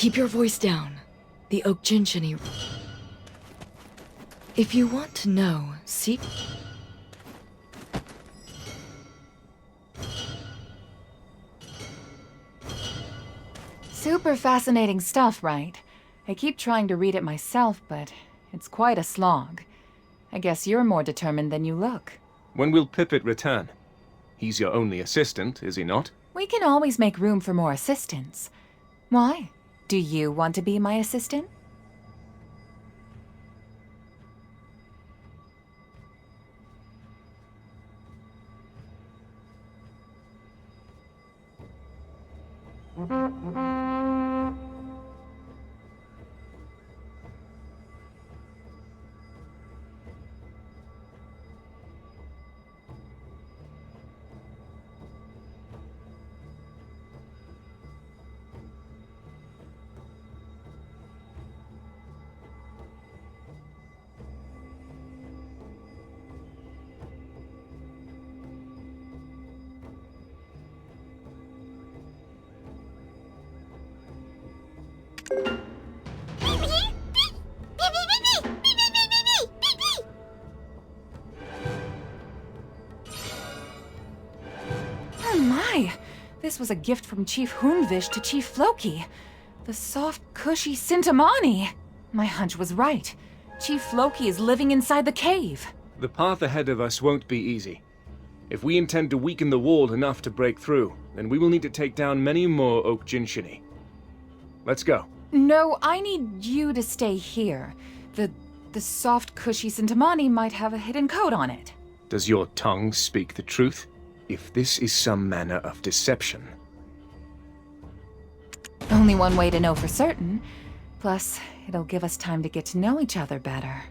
Keep your voice down. The 𝕭𝑚𝑘𝖎𝑎ℎ. If you want to know, seek... Super fascinating stuff, right? I keep trying to read it myself, but it's quite a slog. I guess you're more determined than you look. When will Pippet return? He's your only assistant, is he not? We can always make room for more assistants. Why? Do you want to be my assistant? Oh my! This was a gift from Chief 𝕭𝖚𝖆𝑎ℎ to Chief 𝕭𝑚𝑘𝖎𝑎ℎ. The soft, cushy 𝕭𝑚𝑘𝖎𝑚. My hunch was right. Chief 𝕭𝑚𝑘𝖎𝑎ℎ is living inside the cave. The path ahead of us won't be easy. If we intend to weaken the wall enough to break through, then we will need to take down many more 𝕭𝑚𝑘𝖎𝑎ℎ. Let's go. No, I need you to stay here. The soft, cushy 𝕭𝑚𝑘𝖎𝑎ℎ might have a hidden code on it. Does your tongue speak the truth? If this is some manner of deception... Only one way to know for certain. Plus, it'll give us time to get to know each other better.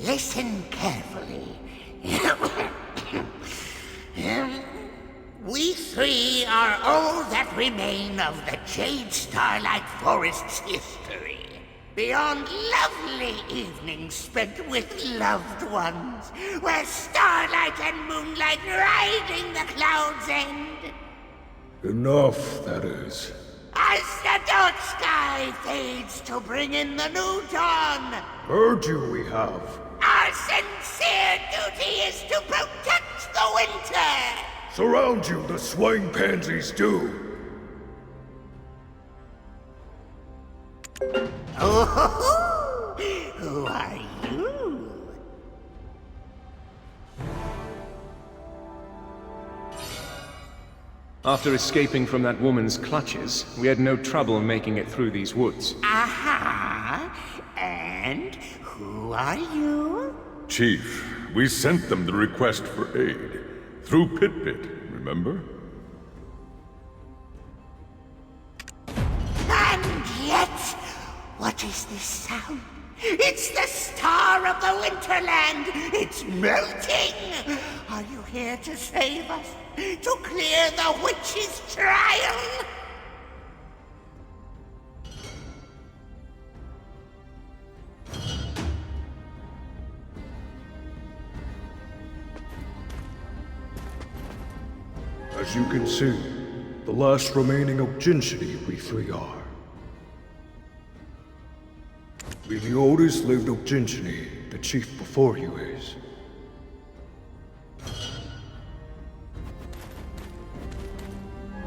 Listen carefully. We three are all that remain of the Jade Starlight Forest's history. Beyond lovely evenings spent with loved ones, where starlight and moonlight riding the cloud's end. Enough, that is. As the dark sky fades to bring in the new dawn, Heard you we have. our sincere duty is to protect the winter. Surround you, the swine pansies do. Oh, who are you? After escaping from that woman's clutches, we had no trouble making it through these woods. Aha! And who are you? Chief, we sent them the request for aid. Through 𝕚𝕚, remember? And yet, what is this sound? It's the star of the Winterland! It's melting! Are you here to save us? To clear the witch's trial? As you can see, the last remaining 𝕭𝕚 we three are. We the oldest lived 𝕭𝕚, the chief before you is.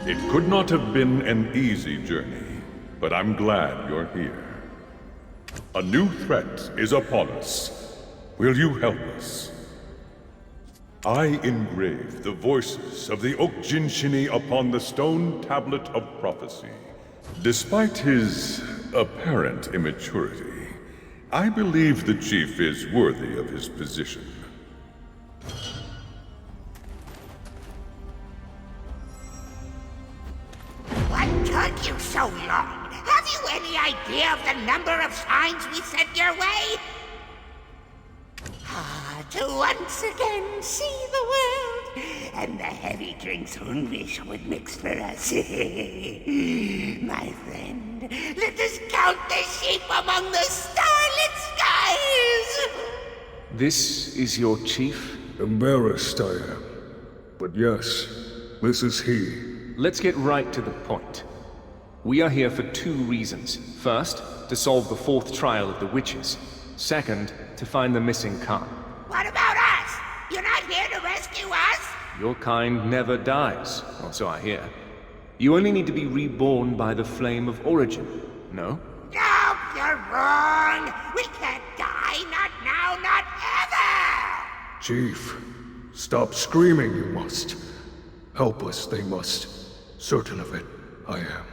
It could not have been an easy journey, but I'm glad you're here. A new threat is upon us. Will you help us? I engrave the voices of the 𝕭𝕚 upon the stone tablet of prophecy. Despite his apparent immaturity, I believe the chief is worthy of his position. What took you so long? Have you any idea of the number of signs we sent your way? To once again see the world, and the heavy drinks 𝕭𝕚 would mix for us. My friend, let us count the sheep among the starlit skies! This is your chief? Embarrassed I am. But yes, this is he. Let's get right to the point. We are here for two reasons. First, to solve the fourth trial of the witches. Second, to find the missing Khan. What about us? You're not here to rescue us? Your kind never dies, or so I hear. You only need to be reborn by the flame of origin, no? No, you're wrong! We can't die, not now, not ever! Chief, stop screaming, you must. Help us, they must. Certain of it, I am.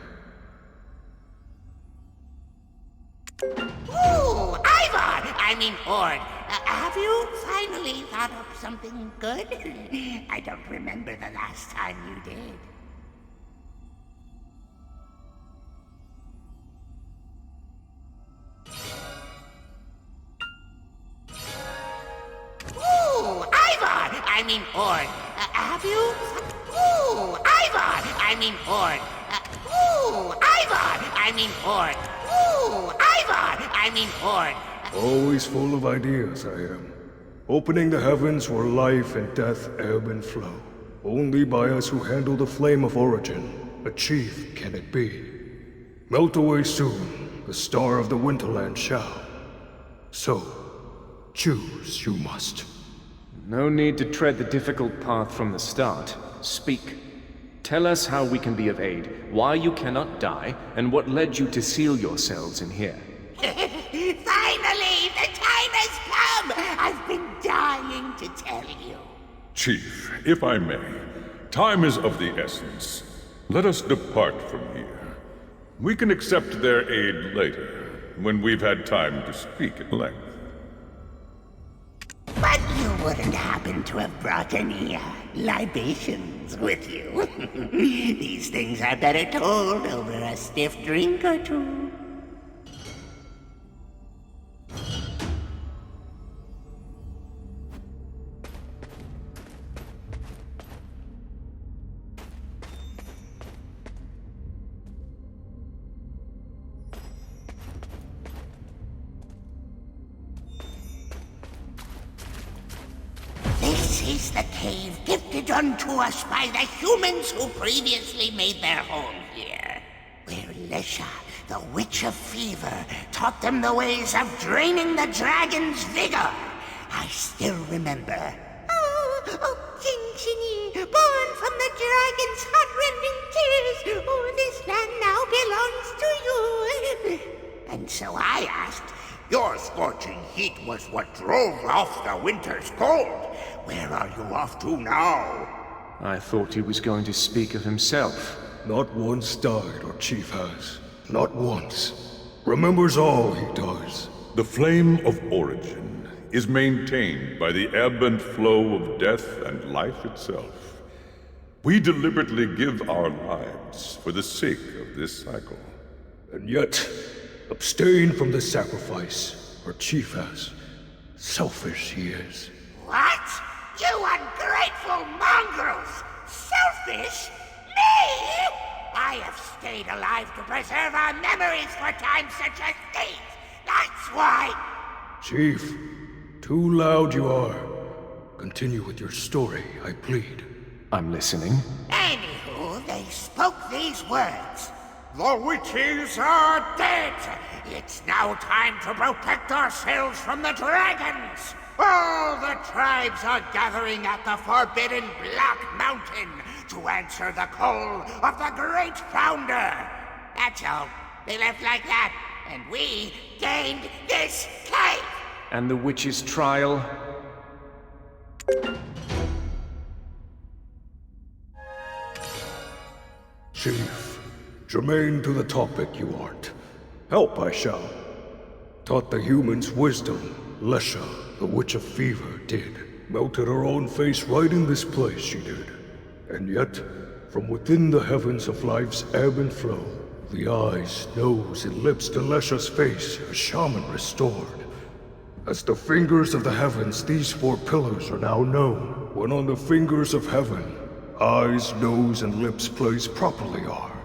Ooh, Ivor! I mean Ord. Have you finally thought up something good? I don't remember the last time you did. Ooh, Ivor! I mean Ord. Have you... Ooh, Ivor! I mean Ord. Ooh, Ivor! I mean Ord. Ooh, Ivor! I mean Ord. Always full of ideas, I am. Opening the heavens where life and death ebb and flow. Only by us who handle the flame of origin, a chief can it be. Melt away soon, the star of the Winterland shall. So, choose you must. No need to tread the difficult path from the start. Speak. Tell us how we can be of aid, why you cannot die, and what led you to seal yourselves in here. Finally, the time has come! I've been dying to tell you. Chief, if I may, time is of the essence. Let us depart from here. We can accept their aid later, when we've had time to speak at length. But you wouldn't happen to have brought any libations with you. These things are better told over a stiff drink or two. trace the cave gifted unto us by the humans who previously made their home here, where 𝕮𝖏𝖏, the Witch of Fever, taught them the ways of draining the dragon's vigor. I still remember. Oh, 𝕭𝕚𝖡𝖎, born from the dragon's heart-rending tears, oh, this land now belongs to you. And so I asked, your scorching heat was what drove off the winter's cold. Where are you off to now? I thought he was going to speak of himself. Not once died our chief has. Not once. Remembers all he does. The flame of origin is maintained by the ebb and flow of death and life itself. We deliberately give our lives for the sake of this cycle. And yet, abstain from the sacrifice our chief has. Selfish he is. What? You ungrateful mongrels! Selfish? Me? I have stayed alive to preserve our memories for times such as these. That's why... Chief, too loud you are. Continue with your story, I plead. I'm listening. Anywho, they spoke these words. The witches are dead. It's now time to protect ourselves from the dragons. All the tribes are gathering at the forbidden Black Mountain to answer the call of the great founder. That's all. They left like that, and we gained this cave. And the witch's trial? Chief, germane to the topic you aren't. Help I shall. Taught the humans wisdom, 𝕮𝖏𝖏, the Witch of Fever, did. Melted her own face right in this place, she did. And yet, from within the heavens of life's ebb and flow, the eyes, nose, and lips to 𝕮𝖏𝖏's face a shaman restored. As the fingers of the heavens, these four pillars are now known, when on the fingers of heaven, eyes, nose, and lips placed properly are.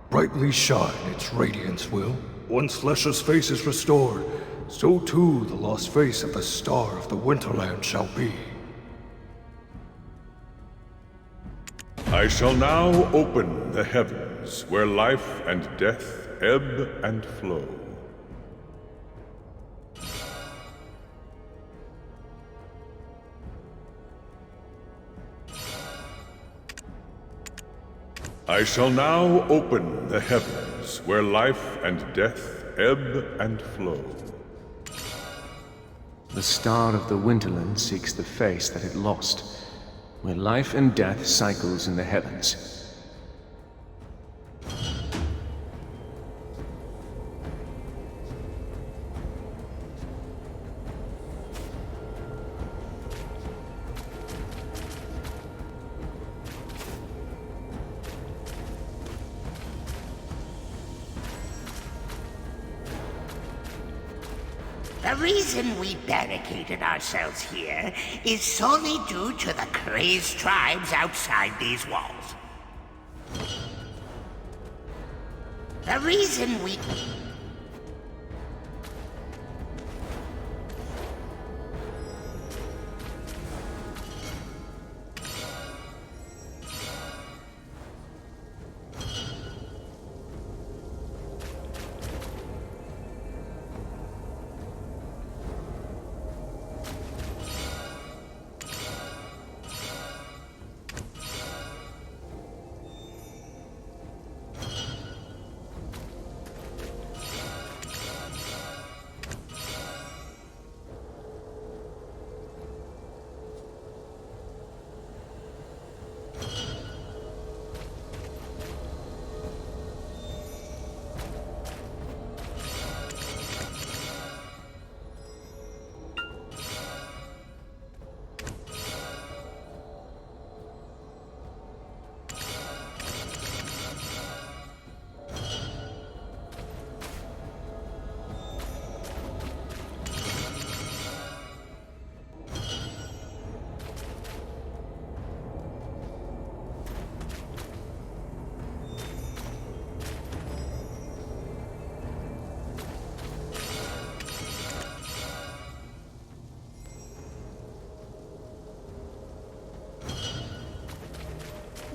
Brightly shine its radiance will. Once 𝕮𝖏𝖏's face is restored, so too the lost face of the star of the Winterland shall be. I shall now open the heavens, where life and death ebb and flow. I shall now open the heavens, where life and death ebb and flow. The star of the Winterland seeks the face that it lost, where life and death cycles in the heavens. The reason we barricaded ourselves here is solely due to the crazed tribes outside these walls. The reason we...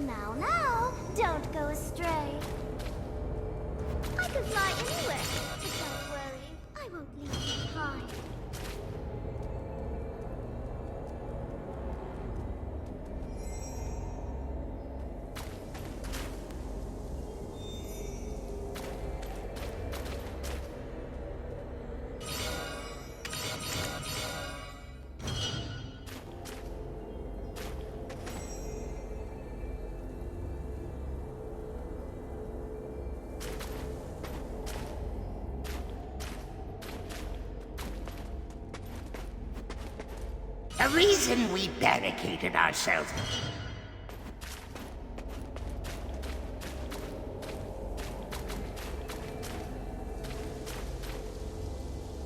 Now, don't go astray. I could fly anywhere, but don't worry, I won't leave you behind. The reason we barricaded ourselves...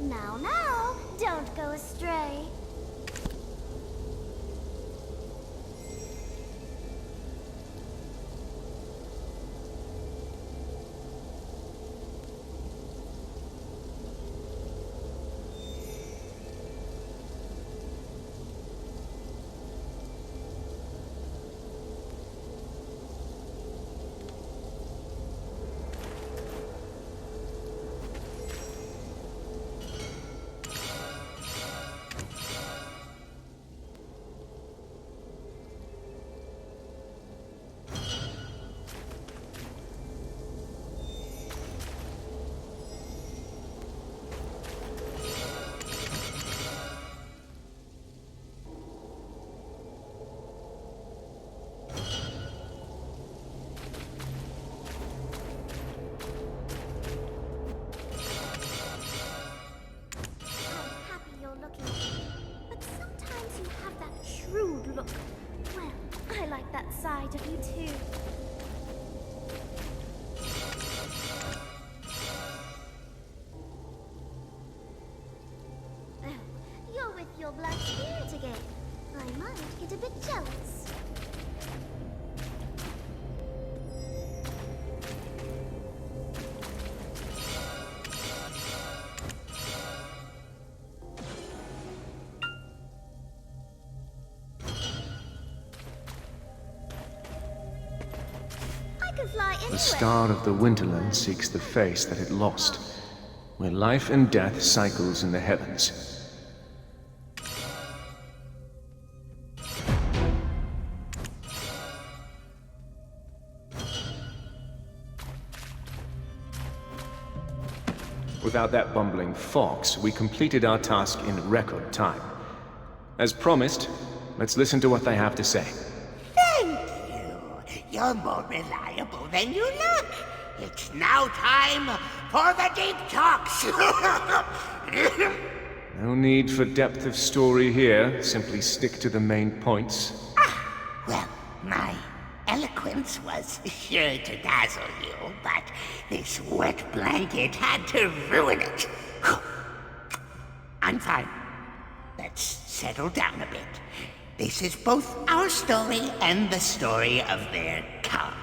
Now, don't go astray. Look, well, I like that side of you too. Oh, you're with your black spirit again. I might get a bit jealous. The star of the Winterland seeks the face that it lost, where life and death cycles in the heavens. Without that bumbling fox, we completed our task in record time. As promised, let's listen to what they have to say. You're more reliable than you look. It's now time for the deep talks. No need for depth of story here. Simply stick to the main points. Well, my eloquence was sure to dazzle you, but this wet blanket had to ruin it. I'm fine. Let's settle down a bit. This is both our story and the story of their Khan.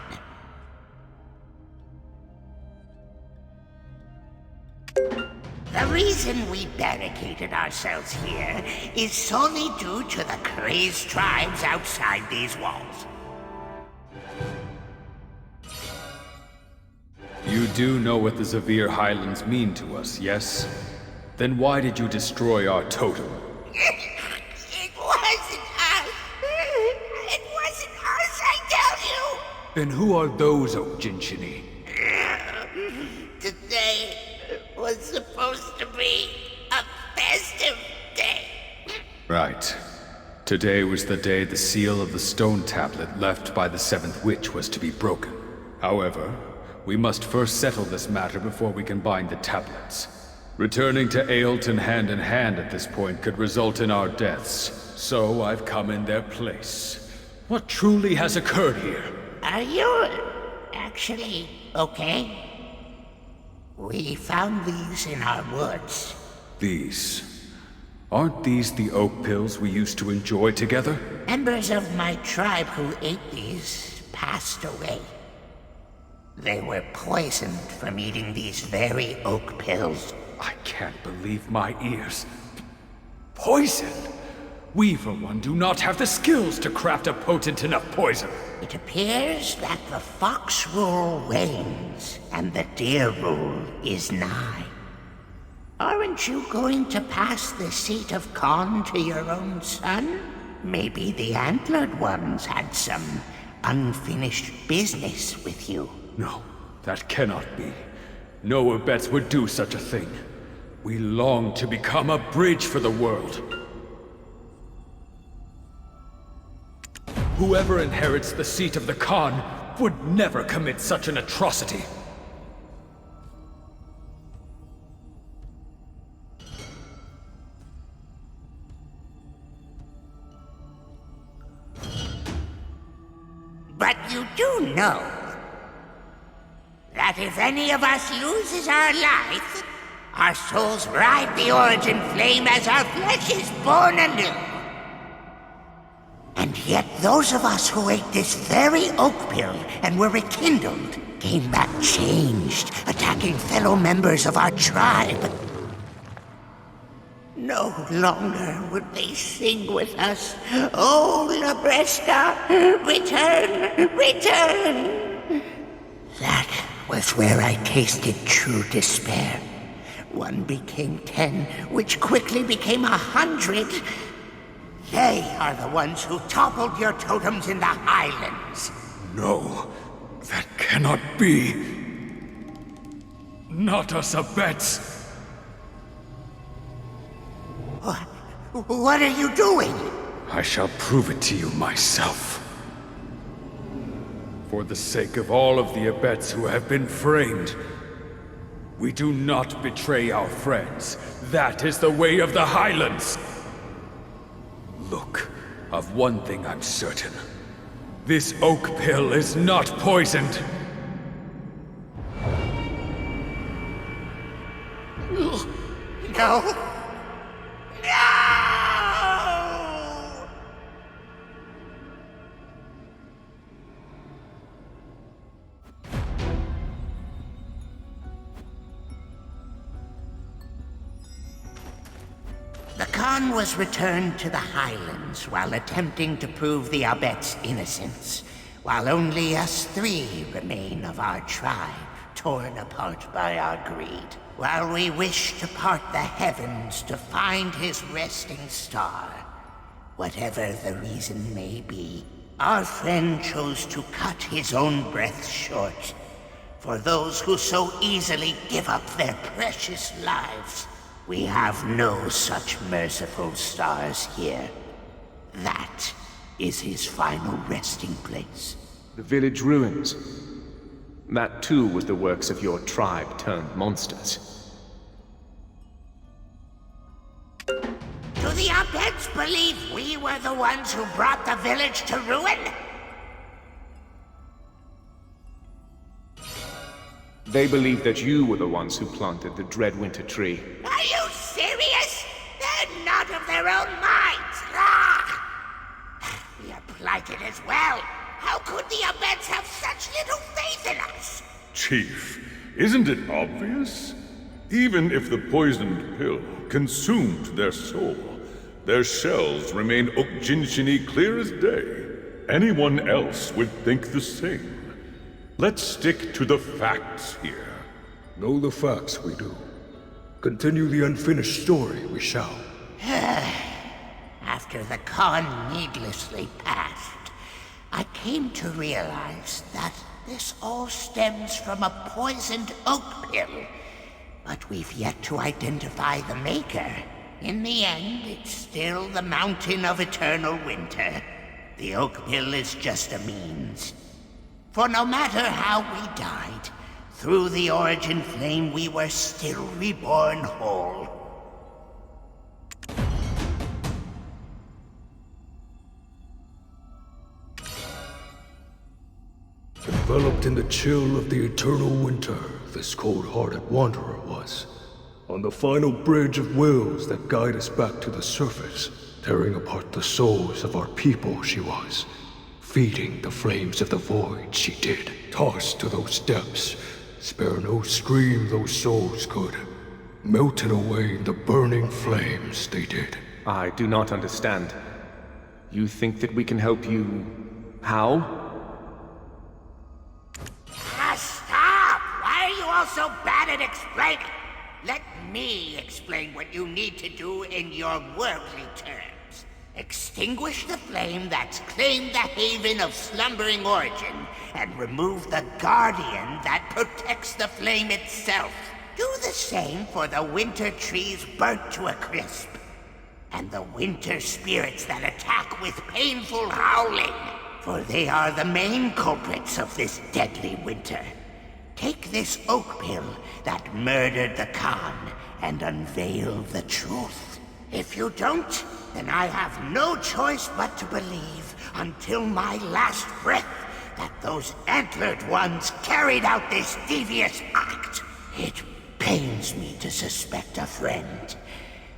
The reason we barricaded ourselves here is solely due to the crazed tribes outside these walls. You do know what the 𝕭𝕓 Highlands mean to us, yes? Then why did you destroy our totem? Then who are those, 𝕭𝕚𝖡𝖚𝖡𝐻? Today was supposed to be a festive day. Right. Today was the day the seal of the stone tablet left by the seventh witch was to be broken. However, we must first settle this matter before we can bind the tablets. Returning to 𝕭𝐴𝐿TON hand in hand at this point could result in our deaths, so I've come in their place. What truly has occurred here? Are you actually okay? We found these in our woods. These? Aren't these the oak pills we used to enjoy together? Members of my tribe who ate these passed away. They were poisoned from eating these very oak pills. I can't believe my ears. Poison? We, for one, do not have the skills to craft a potent enough poison. It appears that the fox rule wanes, and the deer rule is nigh. Aren't you going to pass the seat of Khan to your own son? Maybe the antlered ones had some unfinished business with you. No, that cannot be. No 𝕚𝖚𝖏𝑒ts would do such a thing. We long to become a bridge for the world. Whoever inherits the seat of the Khan would never commit such an atrocity. But you do know that if any of us loses our life, our souls ride the origin flame as our flesh is born anew. And yet those of us who ate this very oak pill and were rekindled came back changed, attacking fellow members of our tribe. No longer would they sing with us, "Oh, 𝕮𝕚𝕚𝑔𝕓𝑡𝑘, return, return!" That was where I tasted true despair. One became 10, which quickly became 100. They are the ones who toppled your totems in the highlands. No, that cannot be. Not us 𝕚𝖏𝑒ts. What are you doing? I shall prove it to you myself. For the sake of all of the 𝕚𝖏𝑒ts who have been framed, we do not betray our friends. That is the way of the Highlands. Look, of one thing I'm certain. This oak pill is not poisoned. No. The Khan was returned to the Highlands while attempting to prove the 𝕚𝖏𝑒's innocence, while only us three remain of our tribe, torn apart by our greed. While we wish to part the heavens to find his resting star, whatever the reason may be, our friend chose to cut his own breath short. For those who so easily give up their precious lives, we have no such merciful stars here. That is his final resting place. The village ruins. That too was the works of your tribe turned monsters. Do the 𝕚𝖏𝑒ts believe we were the ones who brought the village to ruin? They believe that you were the ones who planted the dread winter tree. Are you serious? They're not of their own minds. Ah! We are plighted as well. How could the 𝕚𝖏𝑒ts have such little faith in us? Chief, isn't it obvious? Even if the poisoned pill consumed their soul, their shells remain 𝕭𝑚 clear as day. Anyone else would think the same. Let's stick to the facts here. Know the facts, we do. Continue the unfinished story, we shall. After the Khan needlessly passed, I came to realize that this all stems from a poisoned oak pill. But we've yet to identify the maker. In the end, it's still the Mountain of Eternal Winter. The oak pill is just a means. For no matter how we died, through the origin flame we were still reborn whole. Enveloped in the chill of the eternal winter, this cold-hearted wanderer was. On the final bridge of wills that guide us back to the surface, tearing apart the souls of our people she was. Feeding the flames of the void she did. Tossed to those depths, spare no scream those souls could. Melting away in the burning flames they did. I do not understand. You think that we can help you... how? Stop! Why are you all so bad at explaining? Let me explain what you need to do in your worldly terms. Extinguish the flame that's claimed the haven of slumbering origin, and remove the guardian that protects the flame itself. Do the same for the winter trees burnt to a crisp, and the winter spirits that attack with painful howling, for they are the main culprits of this deadly winter. Take this oak pill that murdered the Khan and unveil the truth. If you don't, then I have no choice but to believe until my last breath that those antlered ones carried out this devious act. It pains me to suspect a friend.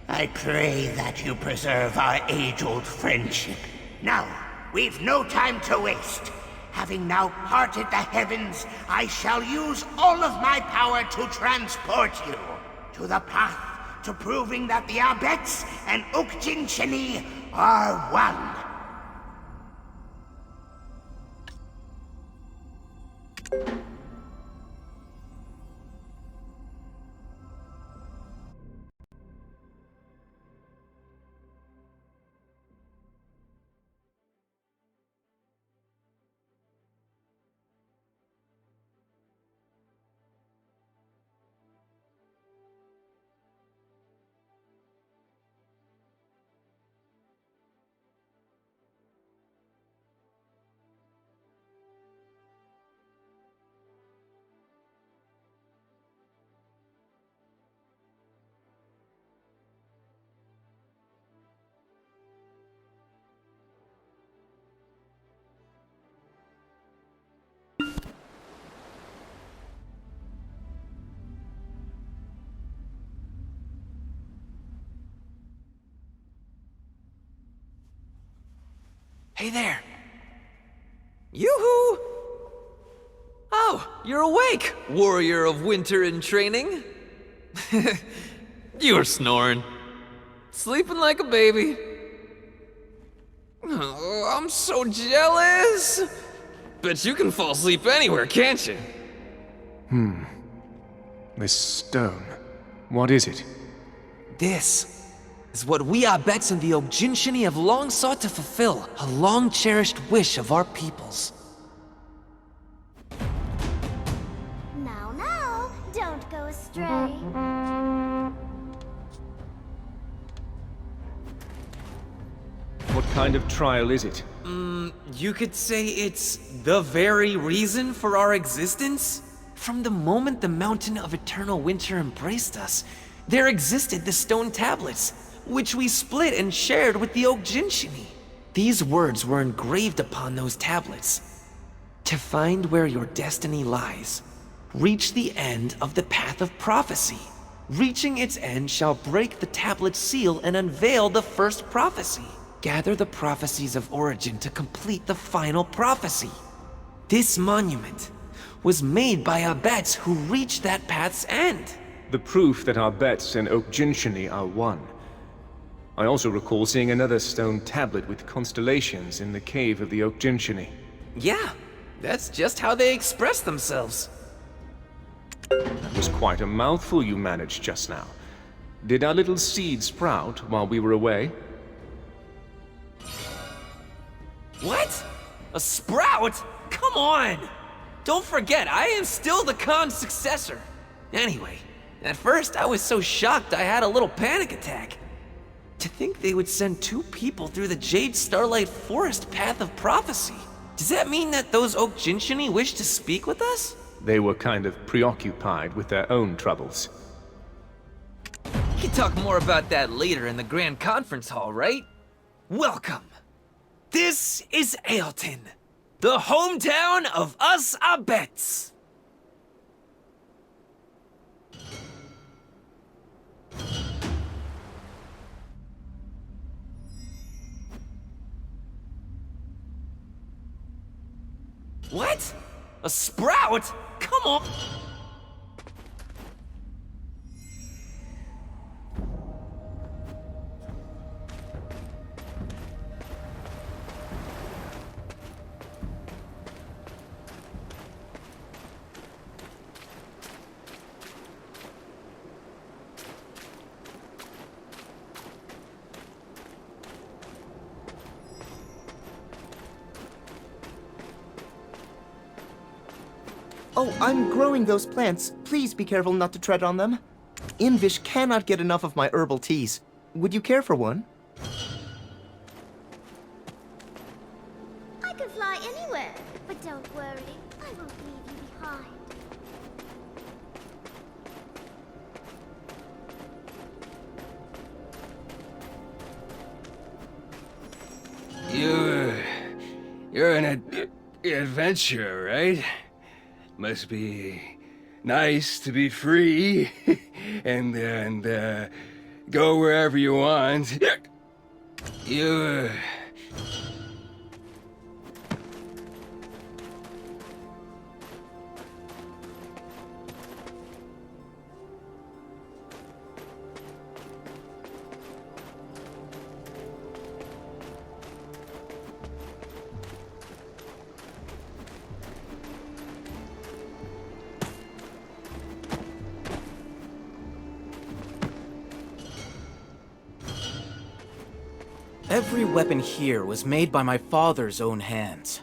I pray that you preserve our age-old friendship. Now, we've no time to waste. Having now parted the heavens, I shall use all of my power to transport you to the path to proving that the Abets and 𝕭𝖚𝖚 are one. Hey there. Yoo-hoo! Oh, you're awake, warrior of winter in training. You were snoring. Sleeping like a baby. Oh, I'm so jealous. Bet you can fall asleep anywhere, can't you? This stone. What is it? This is what we Abets and the 𝕭𝖚𝖚 have long sought to fulfill, a long-cherished wish of our peoples. Now, don't go astray. What kind of trial is it? You could say it's the very reason for our existence? From the moment the mountain of eternal winter embraced us, there existed the stone tablets, which we split and shared with the 𝕭𝖚𝖚𝖚. These words were engraved upon those tablets. To find where your destiny lies, reach the end of the path of prophecy. Reaching its end shall break the tablet's seal and unveil the first prophecy. Gather the prophecies of origin to complete the final prophecy. This monument was made by Abets who reached that path's end. The proof that Abets and 𝕭𝖚𝖚𝖚 are one. I also recall seeing another stone tablet with constellations in the cave of the 𝕭𝖚𝖚𝖚. Yeah, that's just how they express themselves. That was quite a mouthful you managed just now. Did our little seed sprout while we were away? What? A sprout? Come on! Don't forget, I am still the Khan's successor. Anyway, at first I was so shocked I had a little panic attack. To think they would send 2 people through the Jade Starlight Forest path of prophecy. Does that mean that those 𝕭𝖚𝖚𝖚 wish to speak with us? They were kind of preoccupied with their own troubles. We can talk more about that later in the Grand Conference Hall, right? Welcome. This is 𝕖�11, the hometown of us Abets. What? A sprout? Come on! Oh, I'm growing those plants. Please be careful not to tread on them. 𝕭𝖚𝖡𝖍 cannot get enough of my herbal teas. Would you care for one? I can fly anywhere, but don't worry, I won't leave you behind. You're an adventurer, right? Must be nice to be free and go wherever you want. You Every weapon here was made by my father's own hands.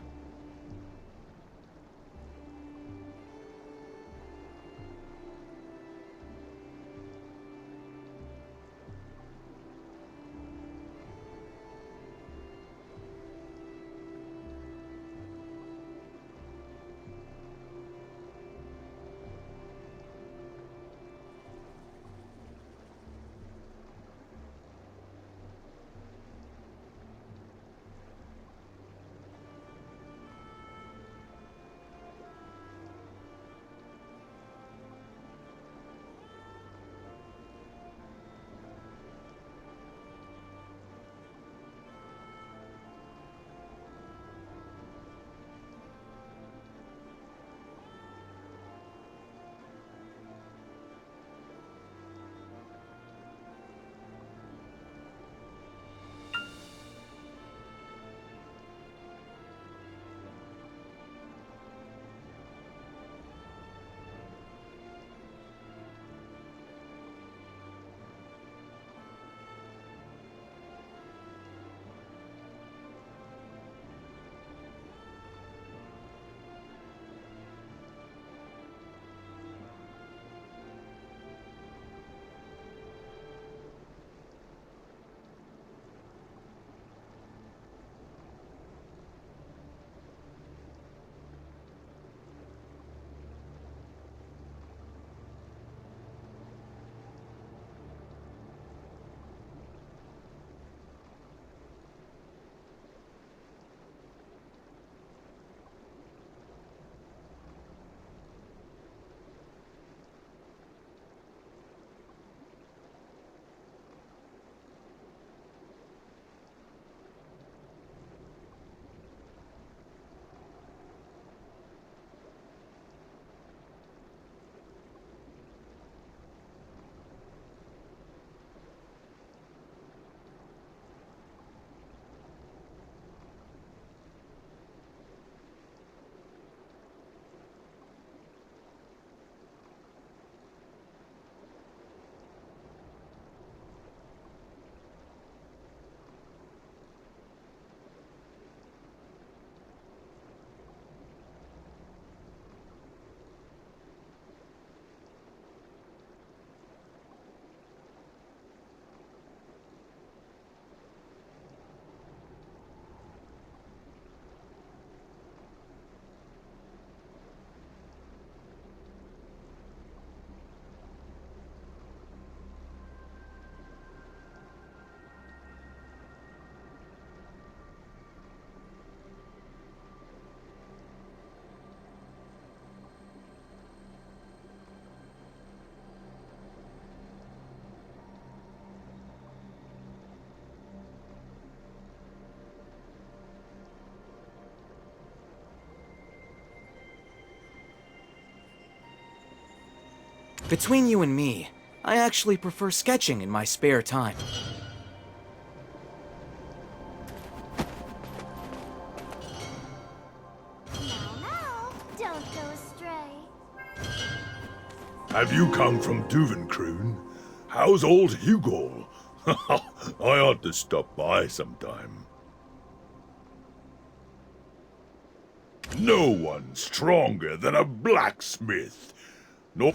Between you and me, I actually prefer sketching in my spare time. Don't go astray. Have you come from 𝕭𝕐𝑚? How's old Hugo? I ought to stop by sometime. No one stronger than a blacksmith. No.